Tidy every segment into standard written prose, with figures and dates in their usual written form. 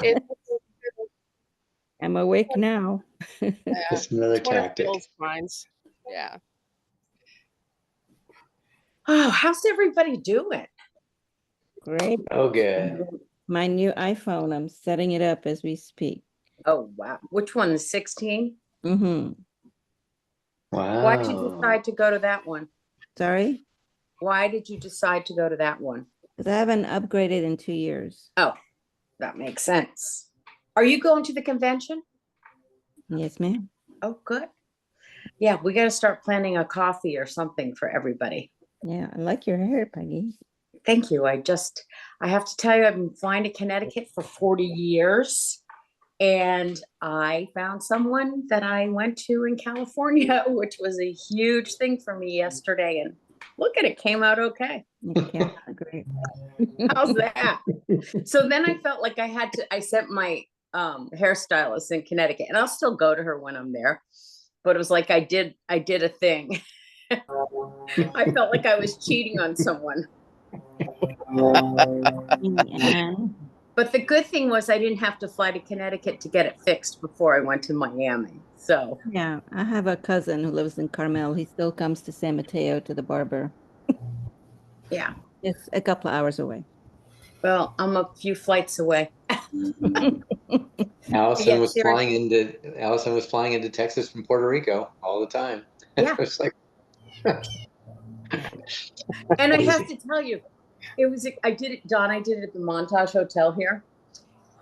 It, I'm awake now. yeah, Just another it's one of tactic. Bill's finds. Yeah. Oh, how's everybody doing? Great. Oh, good. My new iPhone, I'm setting it up as we speak. Oh, wow. Which one? The 16? Mm-hmm. Why'd you Wow. decide to go to that one? Sorry? Why did you decide to go to that one? Because I haven't upgraded in 2 years. Oh, that makes sense. Are you going to the convention? Yes, ma'am. Oh, good. Yeah, we got to start planning a coffee or something for everybody. Yeah, I like your hair, Peggy. Thank you. I have to tell you, I've been flying to Connecticut for 40 years. And I found someone that I went to in California, which was a huge thing for me yesterday. And look at it, came out okay. Yeah, great. How's that? So then I felt like I sent my hairstylist in Connecticut, and I'll still go to her when I'm there. But it was like I did a thing. I felt like I was cheating on someone. And But the good thing was I didn't have to fly to Connecticut to get it fixed before I went to Miami. So yeah, I have a cousin who lives in Carmel. He still comes to San Mateo to the barber. yeah. It's a couple of hours away. Well, I'm a few flights away. Allison was seriously. flying into Texas from Puerto Rico all the time. Yeah. It's like, And I have to tell you, I did it at the Montage Hotel here.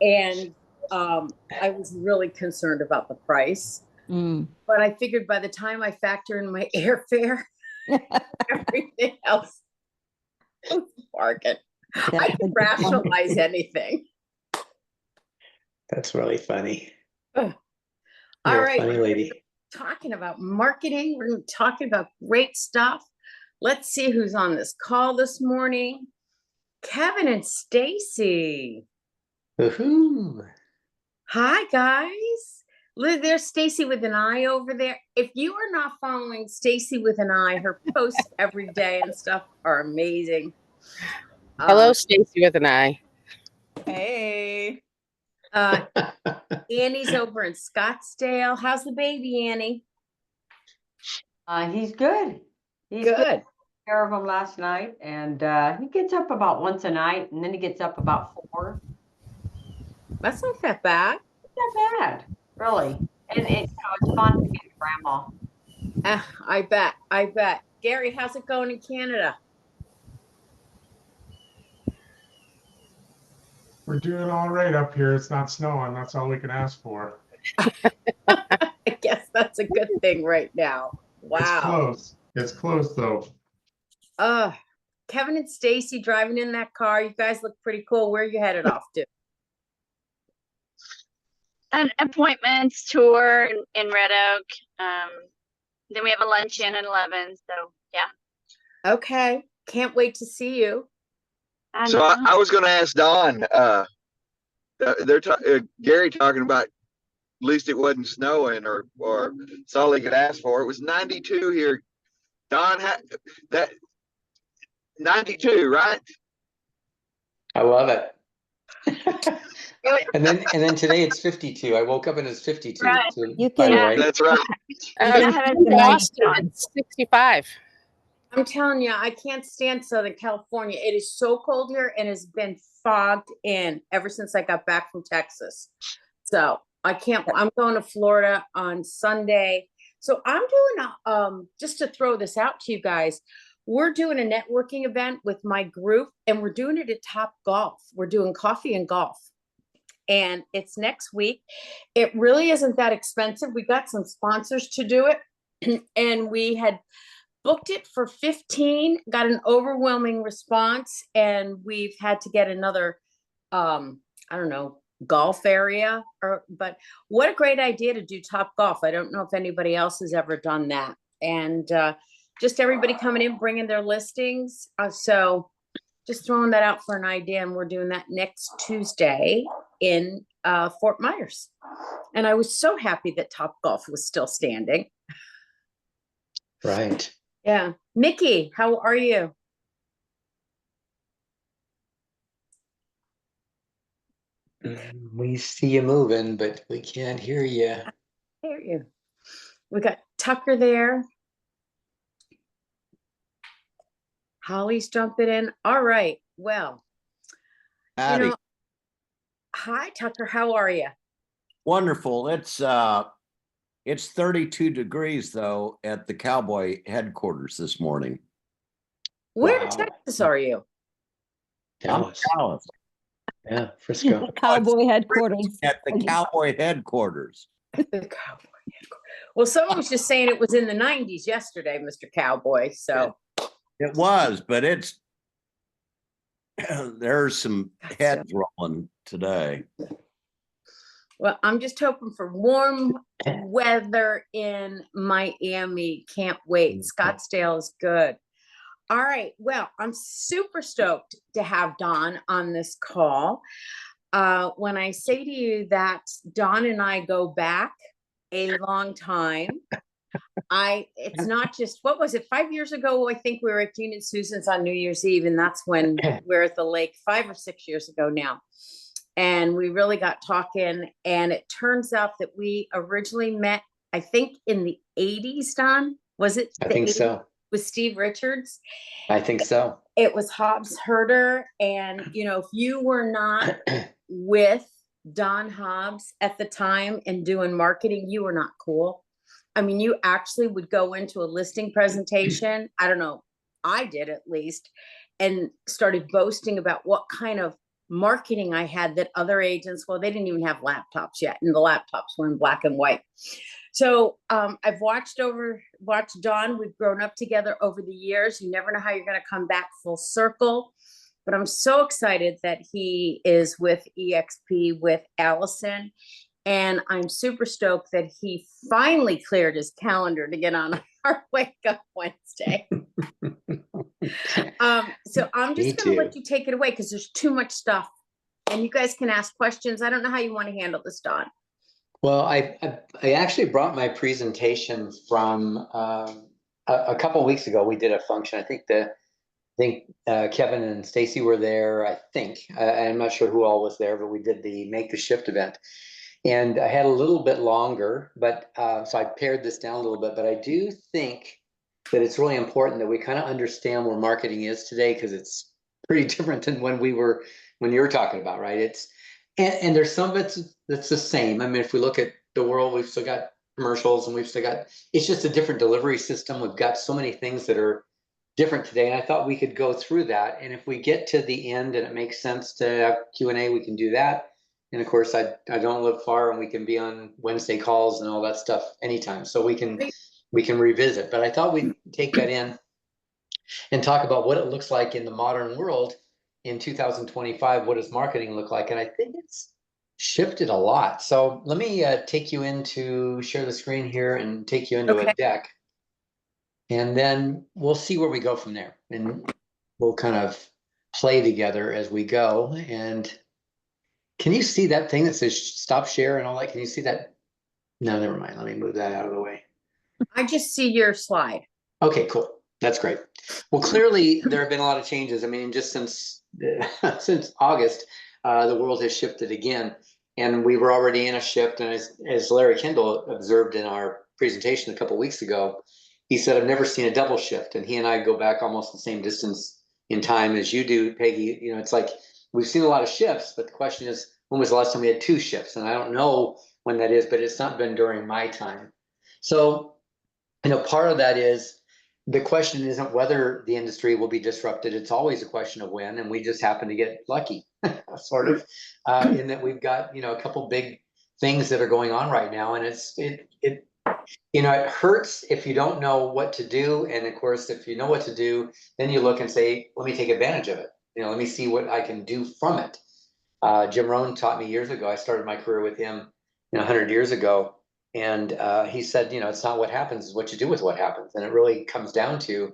And I was really concerned about the price. But I figured by the time I factor in my airfare, everything else was bargain. I can rationalize anything. that's really funny. All You're right. a funny lady. Talking about marketing, we're talking about great stuff. Let's see who's on this call this morning. Kevin and Stacy. Woohoo. Hi, guys. Look, there's Stacy with an eye over there. If you are not following Stacy with an eye, her posts every day and stuff are amazing. Hello, Stacy with an eye. Hey. Annie's over in Scottsdale. How's the baby, Annie? He's good. He's good. Good. Took care of him last night, and he gets up about once a night, and then he gets up about 4. That's not that bad. Not bad, really. And it's fun to be a grandma. I bet. Gary, how's it going in Canada? We're doing all right up here. It's not snowing. That's all we can ask for. I guess that's a good thing right now. Wow. It's close. It's close though. Kevin and Stacy driving in that car. You guys look pretty cool. Where are you headed off to? An appointments tour in Red Oak. Then we have a luncheon at 11. So yeah. Okay. Can't wait to see you. So I was going to ask Don. Gary talking about at least it wasn't snowing or it's all he could ask for. It was 92 here. Don, that 92, right? I love it. and then today it's 52. I woke up and it's 52. Right. So, You by the can- way. That's right. Boston, it's 65. I'm telling you, I can't stand Southern California. It is so cold here and has been fogged in ever since I got back from Texas. So I'm going to Florida on Sunday. So I'm doing just to throw this out to you guys, we're doing a networking event with my group and we're doing it at Top Golf. We're doing coffee and golf. And it's next week. It really isn't that expensive. We got some sponsors to do it. And we had booked it for 15, got an overwhelming response, and we've had to get another, I don't know, golf area. But what a great idea to do Top Golf. I don't know if anybody else has ever done that. And just everybody coming in, bringing their listings. So just throwing that out for an idea. And we're doing that next Tuesday in Fort Myers. And I was so happy that Top Golf was still standing. Right. Yeah. Mickey, how are you? We see you moving, but we can't hear you. Hear you. We got Tucker there. Holly's jumping in. All right. Well, Howdy. Hi, Tucker. How are you? Wonderful. It's 32 degrees though at the Cowboy headquarters this morning. Where in Wow. Texas are you? Dallas. Dallas. Yeah, Frisco. Cowboy headquarters. At the Cowboy headquarters. The Cowboy. Well, someone was just saying it was in the 90s yesterday, Mr. Cowboy. So It was, but it's there's some heads rolling today. well, I'm just hoping for warm weather in Miami. Can't wait. Scottsdale is good. All right. Well, I'm super stoked to have Don on this call. When I say to you that Don and I go back a long time, it's not just, what was it, 5 years ago? I think we were at Gene and Susan's on New Year's Eve, and that's when we're at the lake 5 or 6 years ago now. And we really got talking, and it turns out that we originally met, I think in the 80s, Don, was it? I the think 80s? so. With Steve Richards. I think so. It was Hobbs Herder. And, if you were not with Don Hobbs at the time and doing marketing, you were not cool. I mean, you actually would go into a listing presentation. I don't know. I did at least, and started boasting about what kind of marketing I had that other agents, well, they didn't even have laptops yet, and the laptops were in black and white. So I've watched Don. We've grown up together over the years. You never know how you're going to come back full circle. But I'm so excited that he is with EXP with Allison. And I'm super stoked that he finally cleared his calendar to get on our Wake Up Wednesday. So I'm just going to let you take it away because there's too much stuff. And you guys can ask questions. I don't know how you want to handle this, Don. Well, I actually brought my presentation from a couple of weeks ago. We did a function. I think Kevin and Stacy were there. I think I'm not sure who all was there, but we did the Make the Shift event, and I had a little bit longer. But so I pared this down a little bit. But I do think that it's really important that we kind of understand where marketing is today, because it's pretty different than when you were talking about, right? And there's some of it that's the same. I mean, if we look at the world, we've still got commercials, and it's just a different delivery system. We've got so many things that are different today. And I thought we could go through that. And if we get to the end and it makes sense to have Q&A, we can do that. And of course, I don't live far, and we can be on Wednesday calls and all that stuff anytime. So we can revisit. But I thought we'd take that in and talk about what it looks like in the modern world in 2025. What does marketing look like? And I think it's shifted a lot. So let me take you into share the screen here and take you into a deck. And then we'll see where we go from there. And we'll kind of play together as we go. And can you see that thing that says stop share and all that? Can you see that? No, never mind. Let me move that out of the way. I just see your slide. Okay, cool. That's great. Well, clearly there have been a lot of changes. I mean, just since August, the world has shifted again, and we were already in a shift. And as Larry Kendall observed in our presentation a couple of weeks ago, he said, "I've never seen a double shift." And he and I go back almost the same distance in time as you do, Peggy. It's like we've seen a lot of shifts, but the question is, when was the last time we had 2 shifts? And I don't know when that is, but it's not been during my time. So, part of that is, the question isn't whether the industry will be disrupted. It's always a question of when, and we just happen to get lucky, sort of, in that we've got a couple big things that are going on right now, and it hurts if you don't know what to do, and of course, if you know what to do, then you look and say, "Let me take advantage of it. Let me see what I can do from it." Jim Rohn taught me years ago. I started my career with him, 100 years ago. And he said, it's not what happens, it's what you do with what happens. And it really comes down to,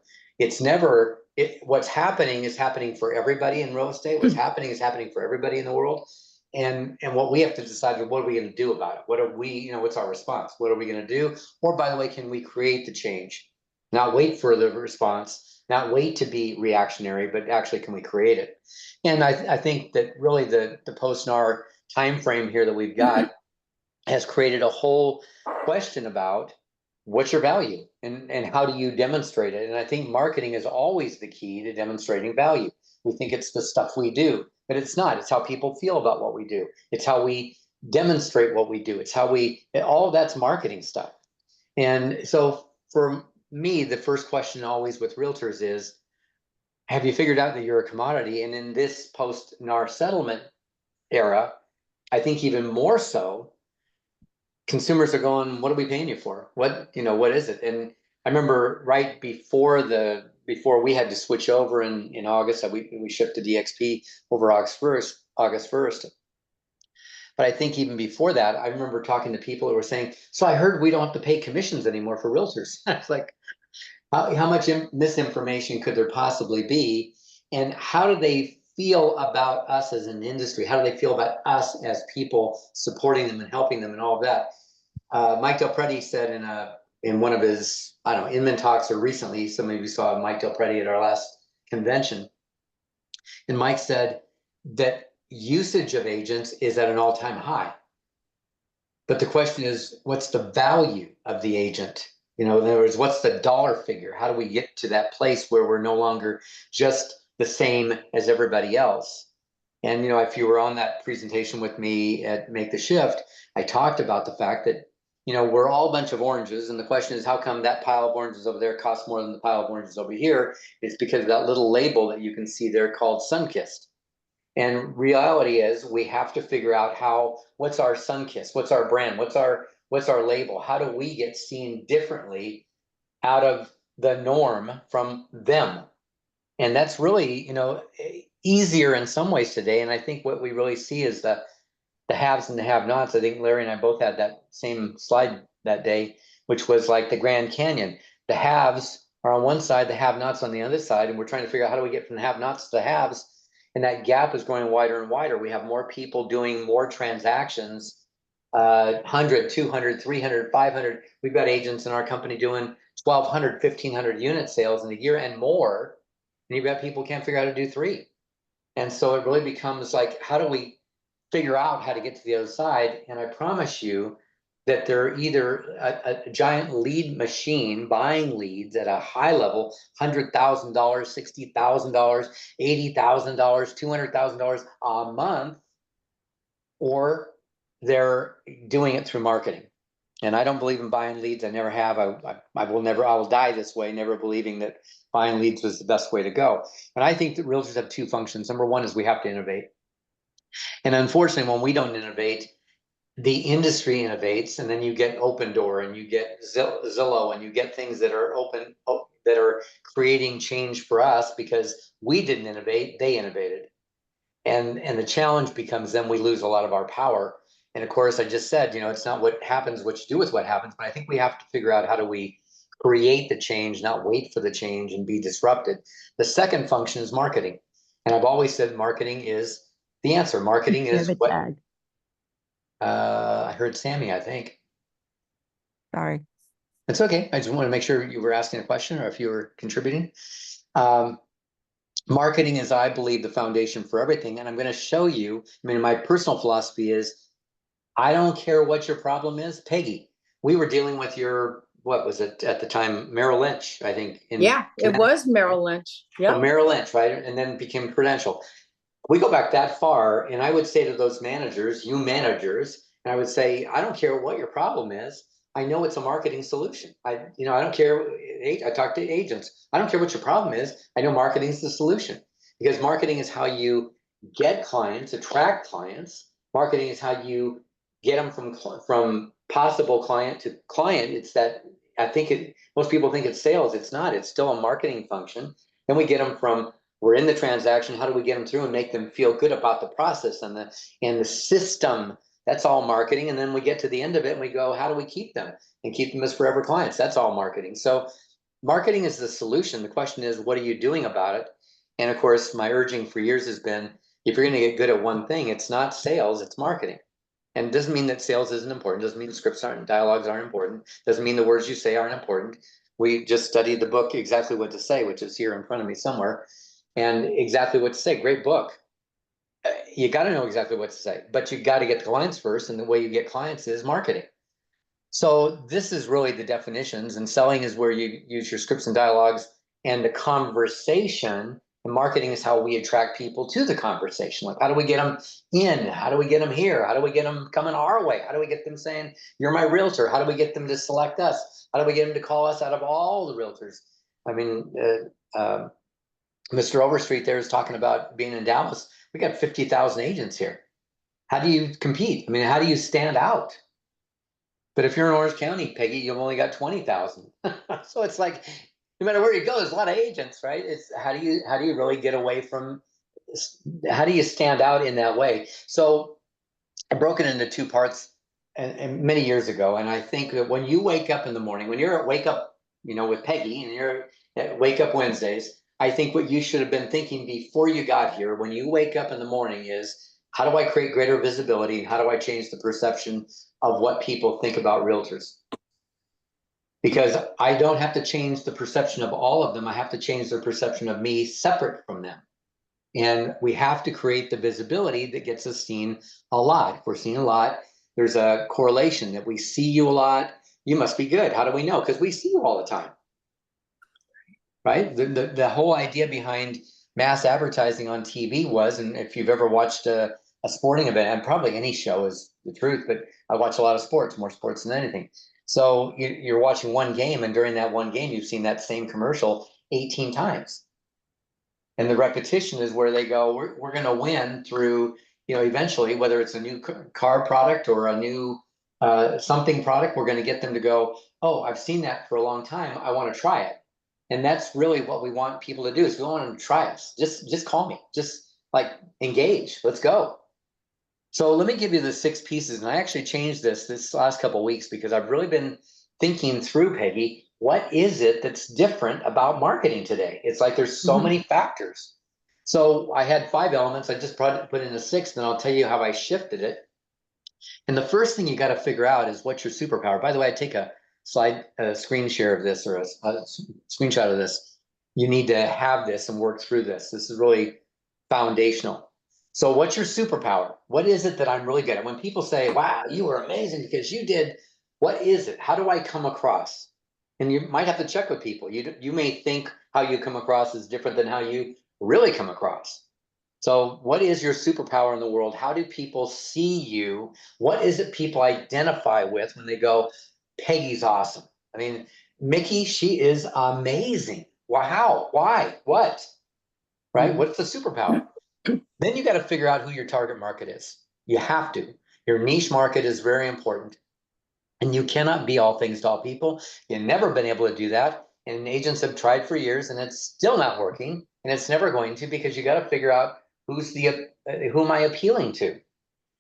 what's happening is happening for everybody in real estate. What's happening is happening for everybody in the world. And what we have to decide is, what are we going to do about it? What are we, what's our response? What are we going to do? Or, by the way, can we create the change? Not wait for the response, not wait to be reactionary, but actually, can we create it? And I think that really the post-NAR time frame here that we've got has created a whole question about what's your value and how do you demonstrate it? And I think marketing is always the key to demonstrating value. We think it's the stuff we do, but it's not. It's how people feel about what we do. It's how we demonstrate what we do. It's how all of that's marketing stuff. And so for me, the first question always with realtors is, have you figured out that you're a commodity? And in this post-NAR settlement era, I think even more so, consumers are going, what are we paying you for? What is it? And I remember right before we had to switch over in August, we shipped to DXP over August 1st. But I think even before that, I remember talking to people who were saying, so I heard we don't have to pay commissions anymore for realtors. It's like, how much misinformation could there possibly be? And how do they feel about us as an industry? How do they feel about us as people supporting them and helping them and all of that? Mike Del Prete said in one of his, I don't know, Inman talks or recently, some of you saw Mike Del Prete at our last convention. And Mike said that usage of agents is at an all-time high. But the question is, what's the value of the agent? In other words, what's the dollar figure? How do we get to that place where we're no longer just the same as everybody else? And, if you were on that presentation with me at Make the Shift, I talked about the fact that, we're all a bunch of oranges. And the question is, how come that pile of oranges over there costs more than the pile of oranges over here? It's because of that little label that you can see there called Sunkissed. And reality is we have to figure out what's our Sunkissed? What's our brand? What's our label? How do we get seen differently out of the norm from them? And that's really, easier in some ways today. And I think what we really see is the haves and the have-nots. I think Larry and I both had that same slide that day, which was like the Grand Canyon. The haves are on one side, the have-nots on the other side, and we're trying to figure out how do we get from the have-nots to the haves. And that gap is growing wider and wider. We have more people doing more transactions, 100, 200, 300, 500. We've got agents in our company doing 1,200, 1,500 unit sales in a year and more. And you've got people who can't figure out how to do 3. And so it really becomes like, how do we figure out how to get to the other side? And I promise you that they're either a giant lead machine buying leads at a high level, $100,000, $60,000, $80,000, $200,000 a month, or they're doing it through marketing. And I don't believe in buying leads. I never have. I will die this way, never believing that buying leads was the best way to go. And I think that realtors have 2 functions. Number one is we have to innovate. And unfortunately, when we don't innovate, the industry innovates, and then you get Open Door and you get Zillow and you get things that are that are creating change for us because we didn't innovate, they innovated. And the challenge becomes then we lose a lot of our power. And of course, I just said, it's not what happens, what you do with what happens, but I think we have to figure out how do we create the change, not wait for the change and be disrupted. The second function is marketing. And I've always said marketing is the answer. Marketing is what I heard Sammy, I think. Sorry. It's okay. I just want to make sure you were asking a question or if you were contributing. Marketing is, I believe, the foundation for everything. And I'm going to show you, my personal philosophy is, I don't care what your problem is. Peggy, we were dealing with what was it at the time? Merrill Lynch, I think. Yeah, it was Merrill Lynch. Yeah. Merrill Lynch, right? And then became Prudential. We go back that far, and I would say to those managers, and I would say, I don't care what your problem is. I know it's a marketing solution. I don't care. I talk to agents. I don't care what your problem is. I know marketing is the solution, because marketing is how you get clients, attract clients. Marketing is how you get them from possible client to client. It's that most people think it's sales. It's not. It's still a marketing function. Then we get them from, we're in the transaction. How do we get them through and make them feel good about the process and the system? That's all marketing. And then we get to the end of it and we go, how do we keep them and keep them as forever clients? That's all marketing. So marketing is the solution. The question is, what are you doing about it? And of course, my urging for years has been, if you're going to get good at one thing, it's not sales, it's marketing. And it doesn't mean that sales isn't important. It doesn't mean the scripts dialogues aren't important. It doesn't mean the words you say aren't important. We just studied the book, Exactly What to Say, which is here in front of me somewhere. And Exactly What to Say, great book. you got to know exactly what to say, but you got to get the clients first. And the way you get clients is marketing. So this is really the definitions, and selling is where you use your scripts and dialogues and the conversation. And marketing is how we attract people to the conversation. Like, how do we get them in? How do we get them here? How do we get them coming our way? How do we get them saying, you're my realtor? How do we get them to select us? How do we get them to call us out of all the realtors? I mean, Mr. Overstreet there is talking about being in Dallas. We got 50,000 agents here. How do you compete? I mean, how do you stand out? But if you're in Orange County, Peggy, you've only got 20,000. So it's like, no matter where you go, there's a lot of agents, right? It's how do you really get away from, how do you stand out in that way? So I broke it into two parts and many years ago. And I think that when you wake up in the morning, when you're at wake up, with Peggy and you're at Wake Up Wednesdays, I think what you should have been thinking before you got here, when you wake up in the morning, is how do I create greater visibility? And how do I change the perception of what people think about realtors? Because I don't have to change the perception of all of them. I have to change their perception of me separate from them. And we have to create the visibility that gets us seen a lot. If we're seen a lot, there's a correlation that we see you a lot. You must be good. How do we know? Because we see you all the time. Right? The whole idea behind mass advertising on TV was, and if you've ever watched a sporting event, and probably any show is the truth, but I watch a lot of sports, more sports than anything. So you're watching one game, and during that one game, you've seen that same commercial 18 times. And the repetition is where they go, we're going to win through, eventually, whether it's a new car product or a new something product, we're going to get them to go, oh, I've seen that for a long time. I want to try it. And that's really what we want people to do, is we want them to try us. Just call me, just like engage, let's go. So let me give you the 6 pieces. And I actually changed this last couple of weeks because I've really been thinking through, Peggy, what is it that's different about marketing today? It's like there's so many factors. So I had 5 elements. I just put in a 6th, and I'll tell you how I shifted it. And the first thing you got to figure out is what's your superpower. By the way, I take a screen share of this, or a screenshot of this. You need to have this and work through this. This is really foundational. So what's your superpower? What is it that I'm really good at? When people say, wow, you were amazing because you did, what is it? How do I come across? And you might have to check with people. You may think how you come across is different than how you really come across. So what is your superpower in the world? How do people see you? What is it people identify with when they go, Peggy's awesome? I mean, Mickey, she is amazing. Wow. Why? What? Right? What's the superpower? Then you got to figure out who your target market is. You have to. Your niche market is very important. And you cannot be all things to all people. You've never been able to do that. And agents have tried for years, and it's still not working. And it's never going to, because you got to figure out who am I appealing to?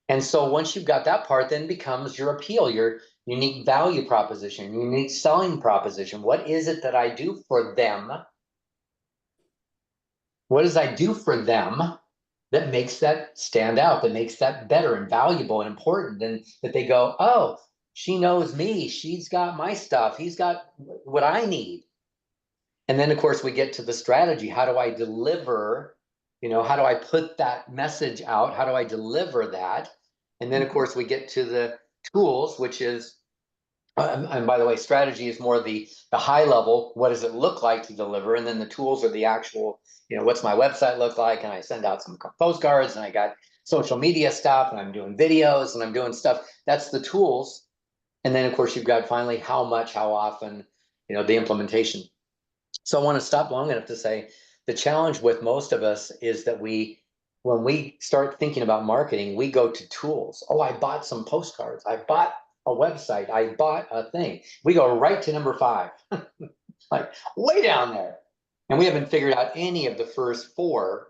And so once you've got that part, then becomes your appeal, your unique value proposition, unique selling proposition. What is it that I do for them? What does I do for them that makes that stand out, that makes that better and valuable and important? And that they go, oh, she knows me. She's got my stuff. He's got what I need. And then, of course, we get to the strategy. How do I deliver? How do I put that message out? How do I deliver that? And then, of course, we get to the tools, which is, and by the way, strategy is more the high level. What does it look like to deliver? And then the tools are the actual, what's my website look like? And I send out some postcards, and I got social media stuff, and I'm doing videos, and I'm doing stuff. That's the tools. And then, of course, you've got finally how much, how often, the implementation. So I want to stop long enough to say the challenge with most of us is that when we start thinking about marketing, we go to tools. Oh, I bought some postcards. I bought a website. I bought a thing. We go right to number 5, like way down there. And we haven't figured out any of the first 4,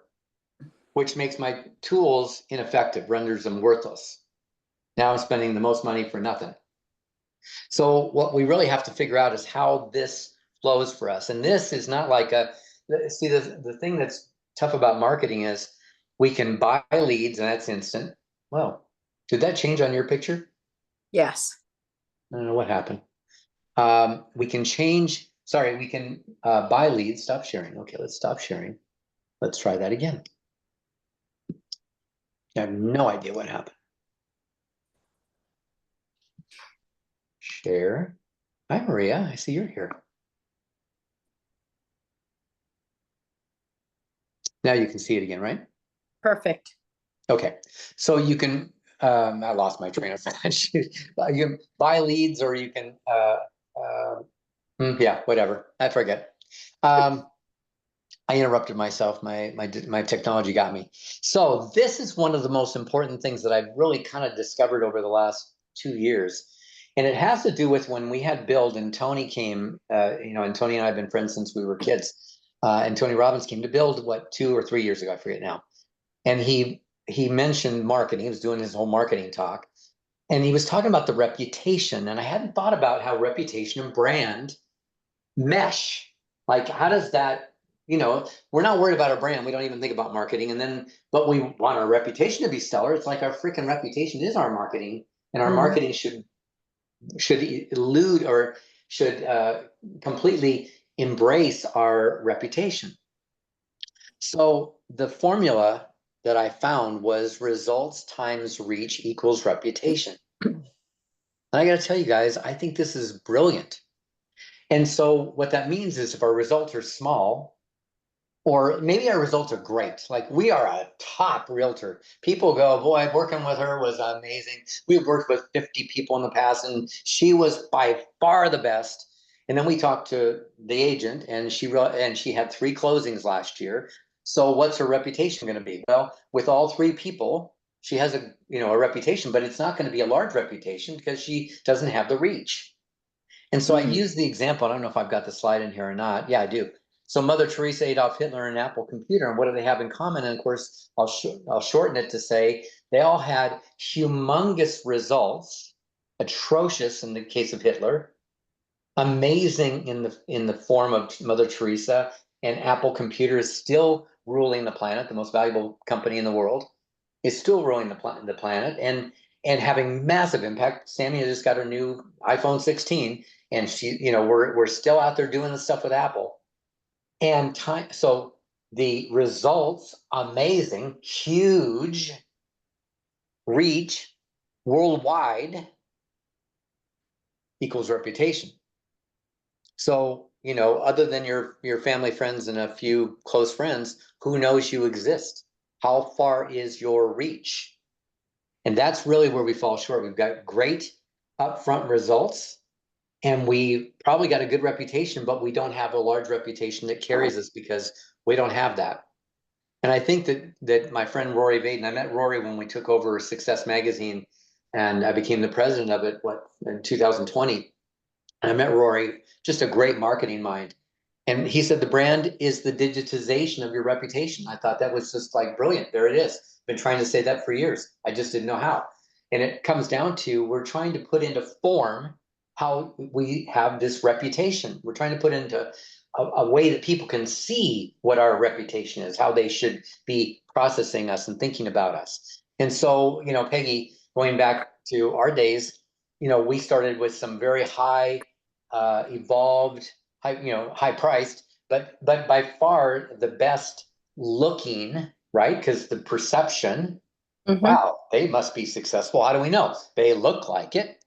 which makes my tools ineffective, renders them worthless. Now I'm spending the most money for nothing. So what we really have to figure out is how this flows for us. And this is not like the thing that's tough about marketing is we can buy leads, and that's instant. Well, did that change on your picture? Yes. I don't know what happened. We can buy leads. Stop sharing. Okay, let's stop sharing. Let's try that again. I have no idea what happened. Share. Hi, Maria. I see you're here. Now you can see it again, right? Perfect. Okay, so you can, I lost my train of thought. You can buy leads or you can, yeah, whatever, I forget. I interrupted myself, my technology got me. So this is one of the most important things that I've really kind of discovered over the last 2 years. And it has to do with when we had Build and Tony came, and Tony and I have been friends since we were kids. And Tony Robbins came to Build, what, 2 or 3 years ago, I forget now. And he mentioned marketing. He was doing his whole marketing talk. And he was talking about the reputation. And I hadn't thought about how reputation and brand mesh. Like, how does that, we're not worried about our brand. We don't even think about marketing. But we want our reputation to be stellar. It's like our freaking reputation is our marketing. And our marketing should elude or should completely embrace our reputation. So the formula that I found was results times reach equals reputation. And I got to tell you guys, I think this is brilliant. And so what that means is if our results are small, or maybe our results are great, like we are a top realtor. People go, boy, working with her was amazing. We've worked with 50 people in the past and she was by far the best. And then we talked to the agent and she had 3 closings last year. So what's her reputation going to be? Well, with all 3 people, she has a reputation, but it's not going to be a large reputation because she doesn't have the reach. And so I use the example. I don't know if I've got the slide in here or not. Yeah, I do. So Mother Teresa, Adolf Hitler, and Apple Computer, and what do they have in common? And of course, I'll shorten it to say they all had humongous results, atrocious in the case of Hitler, amazing in the form of Mother Teresa, and Apple Computer is still ruling the planet, the most valuable company in the world, is still ruling the planet and having massive impact. Sammy just got her new iPhone 16, and we're still out there doing the stuff with Apple. And so the results, amazing, huge reach worldwide equals reputation. So, other than your family, friends, and a few close friends, who knows you exist? How far is your reach? And that's really where we fall short. We've got great upfront results, and we probably got a good reputation, but we don't have a large reputation that carries us because we don't have that. And I think that my friend Rory Vaden, I met Rory when we took over Success Magazine, and I became the president of it, in 2020. And I met Rory, just a great marketing mind. And he said the brand is the digitization of your reputation. I thought that was just like brilliant. There it is. Been trying to say that for years. I just didn't know how. And it comes down to we're trying to put into form how we have this reputation. We're trying to put into a way that people can see what our reputation is, how they should be processing us and thinking about us. And so, Peggy, going back to our days, we started with some very high evolved, high priced, but by far the best looking, right? Because the perception, wow, they must be successful. How do we know? They look like it.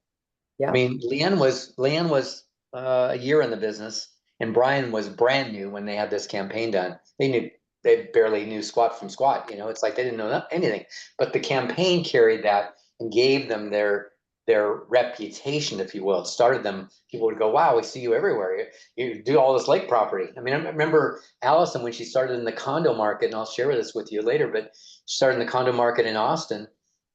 Yeah. I mean, Leanne was a year in the business, and Brian was brand new when they had this campaign done. They barely knew squat from squat. It's like they didn't know anything. But the campaign carried that and gave them their reputation, if you will. It started them. People would go, wow, we see you everywhere. You do all this lake property. I mean, I remember Allison when she started in the condo market, and I'll share this with you later, but she started in the condo market in Austin,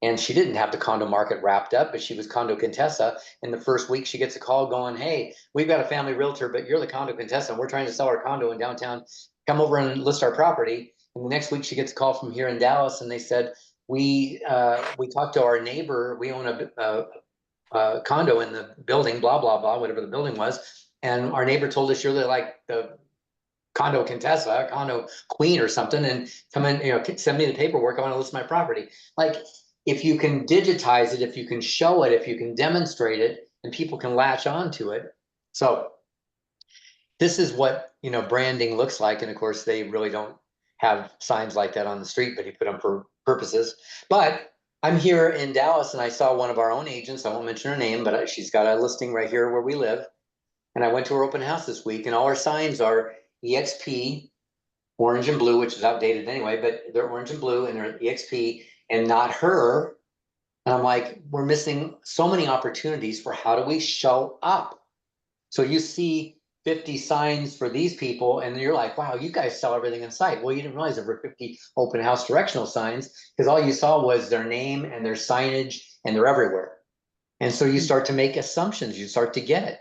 and she didn't have the condo market wrapped up, but she was Condo Contessa. In the first week, she gets a call going, hey, we've got a family realtor, but you're the Condo Contessa, and we're trying to sell our condo in downtown. Come over and list our property. And the next week, she gets a call from here in Dallas, and they said, we talked to our neighbor. We own a condo in the building, blah, blah, blah, whatever the building was. And our neighbor told us you're like the Condo Contessa, condo queen or something, and come in, send me the paperwork. I want to list my property. Like, if you can digitize it, if you can show it, if you can demonstrate it, and people can latch on to it. So this is what, branding looks like. And of course, they really don't have signs like that on the street, but he put them for purposes. But I'm here in Dallas and I saw one of our own agents. I won't mention her name, but she's got a listing right here where we live. And I went to her open house this week, and all her signs are EXP, orange and blue, which is outdated anyway, but they're orange and blue and they're EXP and not her. And I'm like, we're missing so many opportunities for how do we show up? So you see 50 signs for these people, and you're like, wow, you guys sell everything in sight. Well, you didn't realize there were 50 open house directional signs because all you saw was their name and their signage, and they're everywhere. And so you start to make assumptions, you start to get it.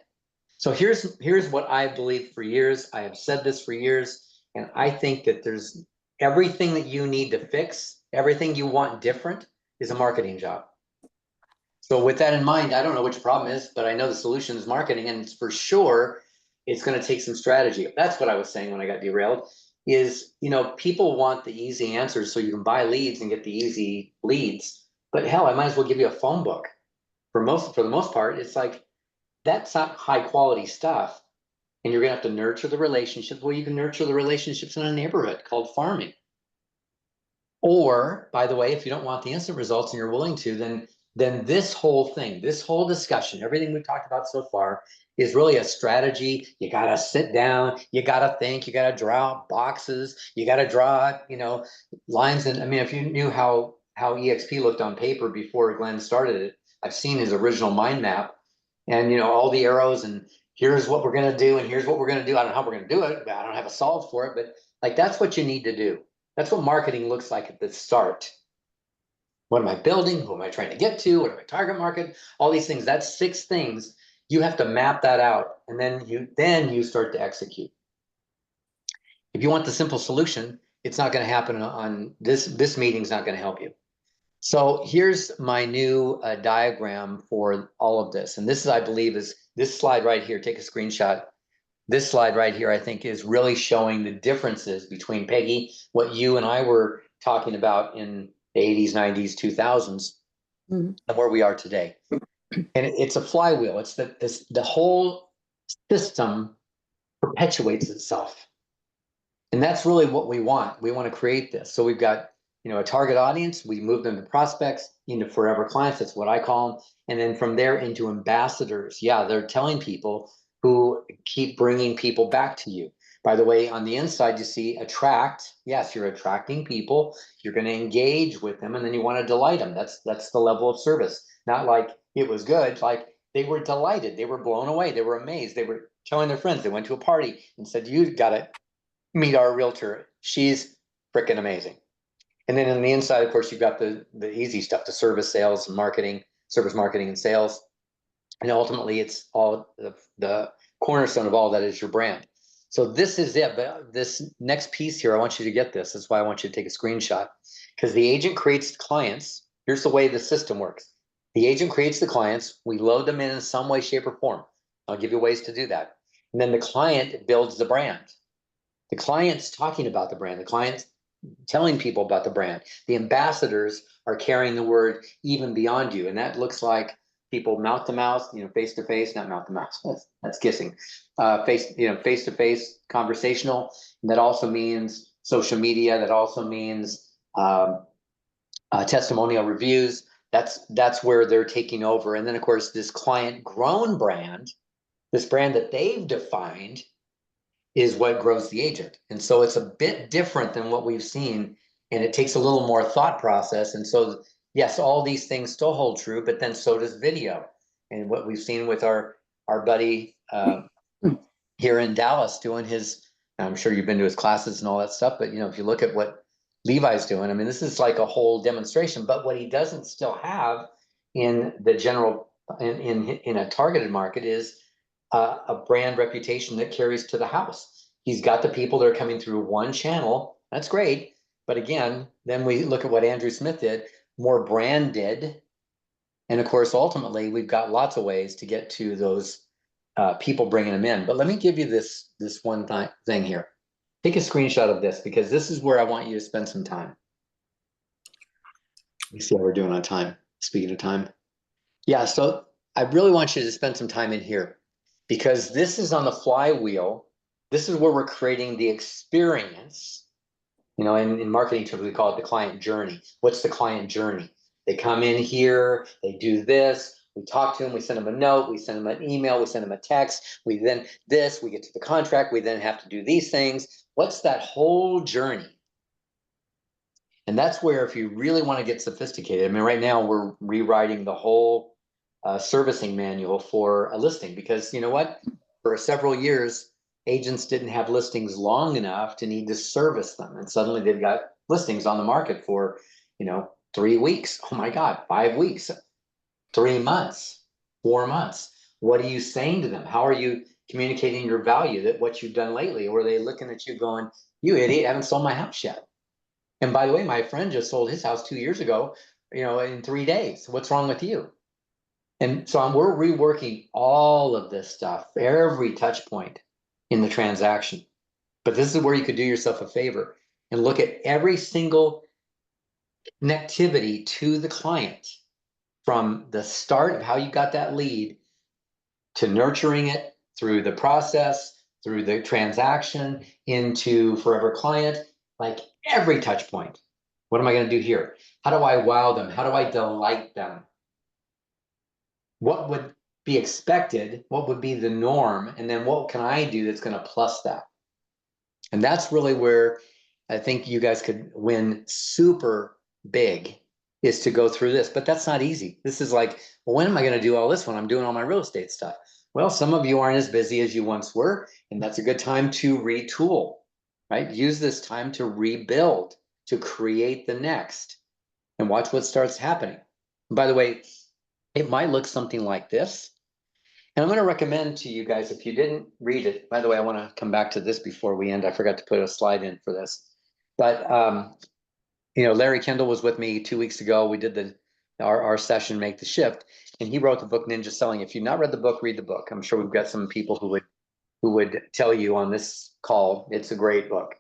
So here's what I believe for years. I have said this for years, and I think that there's everything that you need to fix, everything you want different is a marketing job. So with that in mind, I don't know what your problem is, but I know the solution is marketing, and it's for sure it's going to take some strategy. That's what I was saying when I got derailed is, people want the easy answers so you can buy leads and get the easy leads. But hell, I might as well give you a phone book. For the most part, it's like, that's not high quality stuff. And you're gonna have to nurture the relationships. Well, you can nurture the relationships in a neighborhood called farming. Or, by the way, if you don't want the instant results and you're willing to, then this whole thing, this whole discussion, everything we've talked about so far is really a strategy. You gotta sit down, you gotta think, you gotta draw out boxes, you gotta draw, lines. And I mean, if you knew how EXP looked on paper before Glenn started it, I've seen his original mind map. And all the arrows, and here's what we're gonna do, and here's what we're gonna do. I don't know how we're gonna do it, but I don't have a solve for it. But like, that's what you need to do. That's what marketing looks like at the start. What am I building? Who am I trying to get to? What are my target market? All these things. That's 6 things. You have to map that out, and then you start to execute. If you want the simple solution, it's not going to happen on this meeting's not going to help you. So here's my new diagram for all of this. And this is, I believe, is this slide right here. Take a screenshot. This slide right here, I think, is really showing the differences between Peggy, what you and I were talking about in the 80s, 90s, 2000s, and where we are today. And it's a flywheel. It's the whole system perpetuates itself. And that's really what we want. We want to create this. So we've got, a target audience. We move them to prospects, into forever clients. That's what I call them. And then from there into ambassadors. Yeah, they're telling people who keep bringing people back to you. By the way, on the inside, you see attract. Yes, you're attracting people. You're going to engage with them, and then you want to delight them. That's the level of service. Not like it was good. Like they were delighted. They were blown away. They were amazed. They were telling their friends. They went to a party and said, "You got to meet our realtor. She's freaking amazing." And then on the inside, of course, you've got the easy stuff, the service, sales, and marketing, service marketing and sales. And ultimately, it's all the cornerstone of all that is your brand. So this is it. But this next piece here, I want you to get this. That's why I want you to take a screenshot. Because the agent creates clients. Here's the way the system works. The agent creates the clients. We load them in some way, shape, or form. I'll give you ways to do that. And then the client builds the brand. The client's talking about the brand. The client's telling people about the brand. The ambassadors are carrying the word even beyond you. And that looks like people mouth to mouth, face to face, not mouth to mouth. That's kissing. Face to face, conversational. And that also means social media. That also means testimonial reviews. That's where they're taking over. And then, of course, this client grown brand, this brand that they've defined, is what grows the agent. And so it's a bit different than what we've seen, and it takes a little more thought process. And so, yes, all these things still hold true, but then so does video. And what we've seen with our buddy here in Dallas doing his, I'm sure you've been to his classes and all that stuff, but if you look at what Levi's doing, I mean, this is like a whole demonstration. But what he doesn't still have in the general, in a targeted market is a brand reputation that carries to the house. He's got the people that are coming through one channel. That's great. But again, then we look at what Andrew Smith did, more branded. And of course, ultimately, we've got lots of ways to get to those people bringing them in. But let me give you this one thing here. Take a screenshot of this, because this is where I want you to spend some time. Let me see how we're doing on time. Speaking of time. Yeah, so I really want you to spend some time in here, because this is on the flywheel. This is where we're creating the experience You know, in marketing terms, we call it the client journey. What's the client journey? They come in here, they do this, we talk to them, we send them a note, we send them an email, we send them a text, we then this, we get to the contract, we then have to do these things. What's that whole journey? And that's where, if you really want to get sophisticated, I mean, right now we're rewriting the whole servicing manual for a listing, because you know what? For several years, agents didn't have listings long enough to need to service them. And suddenly they've got listings on the market for, 3 weeks. Oh my God, 5 weeks, 3 months, 4 months. What are you saying to them? How are you communicating your value, that what you've done lately? Or are they looking at you going, you idiot, I haven't sold my house yet? And by the way, my friend just sold his house 2 years ago, in 3 days. What's wrong with you? And so we're reworking all of this stuff, every touch point in the transaction. But this is where you could do yourself a favor and look at every single connectivity to the client, from the start of how you got that lead to nurturing it through the process, through the transaction, into forever client, like every touch point. What am I going to do here? How do I wow them? How do I delight them? What would be expected? What would be the norm? And then what can I do that's going to plus that? And that's really where I think you guys could win super big, is to go through this. But that's not easy. This is like, well, when am I going to do all this when I'm doing all my real estate stuff? Well, some of you aren't as busy as you once were, and that's a good time to retool, right? Use this time to rebuild, to create the next, and watch what starts happening. And by the way, it might look something like this. And I'm going to recommend to you guys, if you didn't read it, by the way, I want to come back to this before we end. I forgot to put a slide in for this. But, Larry Kendall was with me 2 weeks ago. We did our session, Make the Shift, and he wrote the book Ninja Selling. If you've not read the book, read the book. I'm sure we've got some people who would tell you on this call, it's a great book.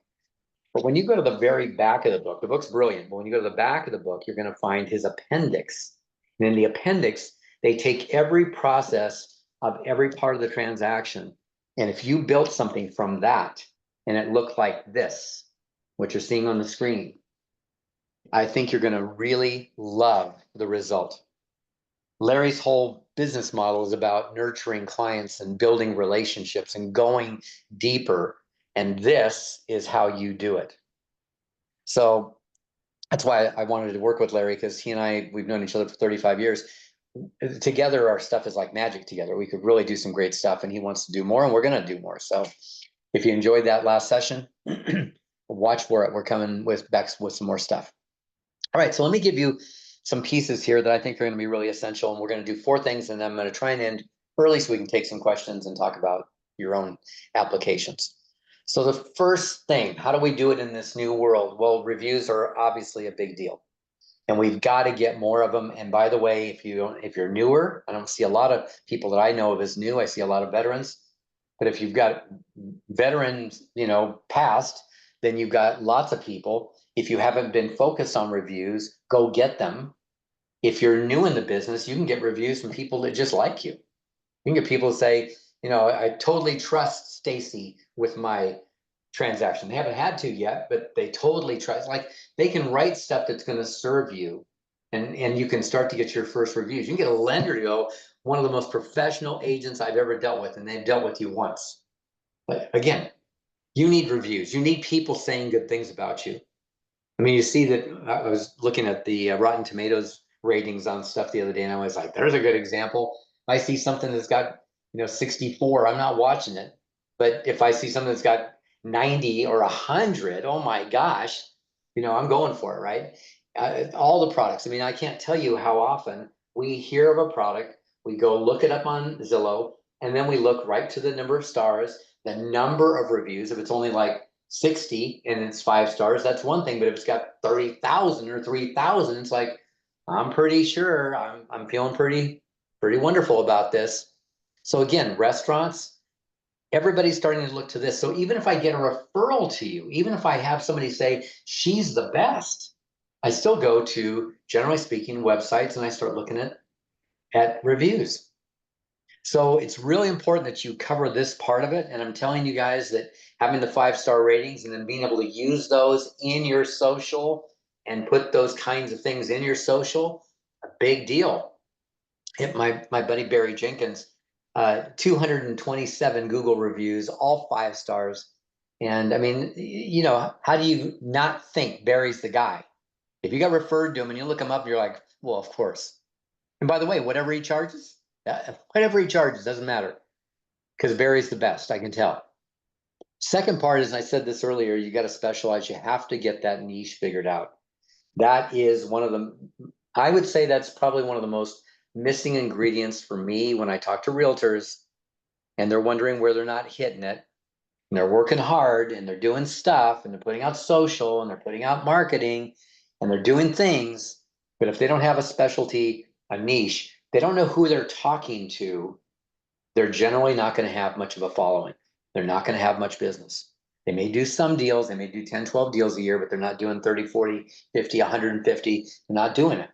But when you go to the very back of the book's brilliant, but when you go to the back of the book, you're going to find his appendix. And in the appendix, they take every process of every part of the transaction. And if you built something from that and it looked like this, what you're seeing on the screen, I think you're going to really love the result. Larry's whole business model is about nurturing clients and building relationships and going deeper. And this is how you do it. So that's why I wanted to work with Larry, because he and I, we've known each other for 35 years. Together, our stuff is like magic together. We could really do some great stuff, and he wants to do more, and we're going to do more. So if you enjoyed that last session, watch for it. We're coming back with some more stuff. All right, so let me give you some pieces here that I think are going to be really essential, and we're going to do 4 things, and then I'm going to try and end early so we can take some questions and talk about your own applications. So the first thing, how do we do it in this new world? Well, reviews are obviously a big deal, and we've got to get more of them. And by the way, if you're newer, I don't see a lot of people that I know of as new. I see a lot of veterans, but if you've got veterans, past, then you've got lots of people. If you haven't been focused on reviews, go get them. If you're new in the business, you can get reviews from people that just like you. You can get people to say, I totally trust Stacy with my transaction. They haven't had to yet, but they totally trust. Like, they can write stuff that's going to serve you, and you can start to get your first reviews. You can get a lender to go, one of the most professional agents I've ever dealt with, and they've dealt with you once. But again, you need reviews. You need people saying good things about you. I mean, you see that. I was looking at the Rotten Tomatoes ratings on stuff the other day, and I was like, there's a good example. I see something that's got 64, I'm not watching it. But if I see something that's got 90 or 100, oh my gosh, I'm going for it, right? All the products. I mean, I can't tell you how often we hear of a product, we go look it up on Zillow, and then we look right to the number of stars, the number of reviews. If it's only like 60 and it's 5 stars, that's one thing. But if it's got 30,000 or 3,000, it's like, I'm pretty sure I'm feeling pretty wonderful about this. So again, restaurants, everybody's starting to look to this. So even if I get a referral to you, even if I have somebody say she's the best, I still go to, generally speaking, websites, and I start looking at reviews. So it's really important that you cover this part of it. And I'm telling you guys that having the 5-star ratings and then being able to use those in your social and put those kinds of things in your social, a big deal. My buddy Barry Jenkins, 227 Google reviews, all 5 stars. And I mean, you know, how do you not think Barry's the guy? If you got referred to him and you look him up, you're like, well, of course. And by the way, whatever he charges, doesn't matter, because Barry's the best, I can tell. Second part is, and I said this earlier, you got to specialize. You have to get that niche figured out. That is one of the, I would say that's probably one of the most missing ingredients for me when I talk to realtors and they're wondering where they're not hitting it. And they're working hard and they're doing stuff and they're putting out social and they're putting out marketing and they're doing things. But if they don't have a specialty, a niche, they don't know who they're talking to, they're generally not going to have much of a following. They're not going to have much business. They may do some deals, they may do 10, 12 deals a year, but they're not doing 30, 40, 50, 150. They're not doing it.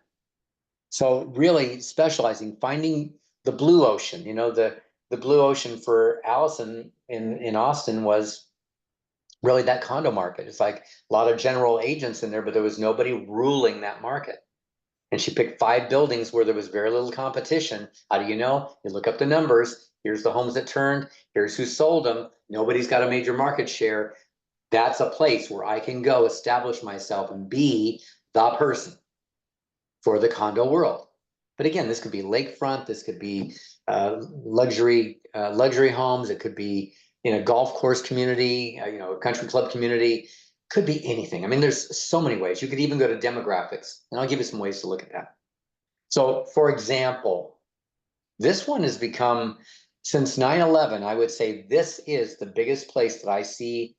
So really specializing, finding the blue ocean, you know, the blue ocean for Allison in Austin was really that condo market. It's like a lot of general agents in there, but there was nobody ruling that market. And she picked 5 buildings where there was very little competition. How do you know? You look up the numbers. Here's the homes that turned. Here's who sold them. Nobody's got a major market share. That's a place where I can go establish myself and be the person for the condo world. But again, this could be lakefront. This could be luxury homes. It could be in a golf course community, you know, a country club community. Could be anything. I mean, there's so many ways. You could even go to demographics, and I'll give you some ways to look at that. So, for example, this one has become, since 9/11, I would say this is the biggest place that I see,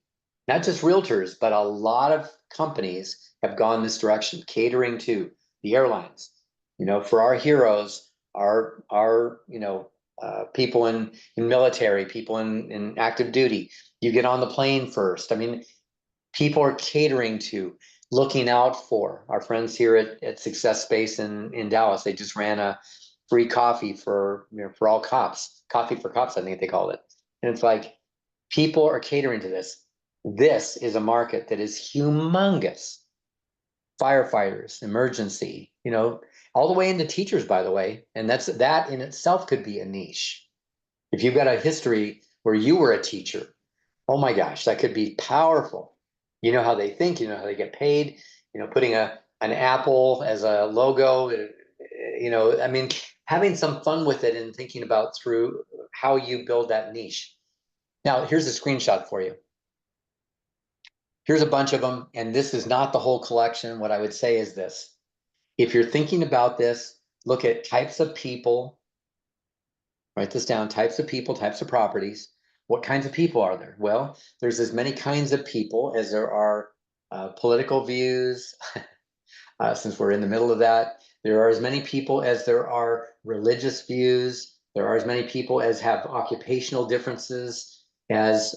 not just realtors, but a lot of companies have gone this direction, catering to the airlines. You know, for our heroes, our you know, people in military, people in active duty, you get on the plane first. I mean, people are catering to, looking out for our friends here at Success Space in Dallas. They just ran a free coffee for, you know, for all cops, coffee for cops, I think they called it. And it's like, people are catering to this. This is a market that is humongous. Firefighters, emergency, you know, all the way into teachers, by the way. And that in itself could be a niche. If you've got a history where you were a teacher, oh my gosh, that could be powerful. You know how they think, you know how they get paid, you know, putting an apple as a logo, you know, I mean, having some fun with it and thinking about through how you build that niche. Now, here's a screenshot for you. Here's a bunch of them, and this is not the whole collection. What I would say is this. If you're thinking about this, look at types of people, write this down, types of people, types of properties. What kinds of people are there? Well, there's as many kinds of people as there are political views, since we're in the middle of that. There are as many people as there are religious views. There are as many people as have occupational differences, as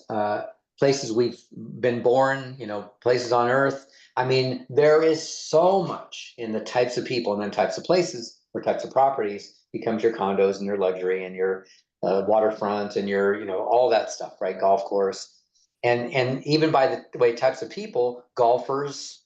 places we've been born, you know, places on earth. I mean, there is so much in the types of people, and then types of places or types of properties becomes your condos and your luxury and your waterfront and your, you know, all that stuff, right? Golf course. And even by the way, types of people, golfers,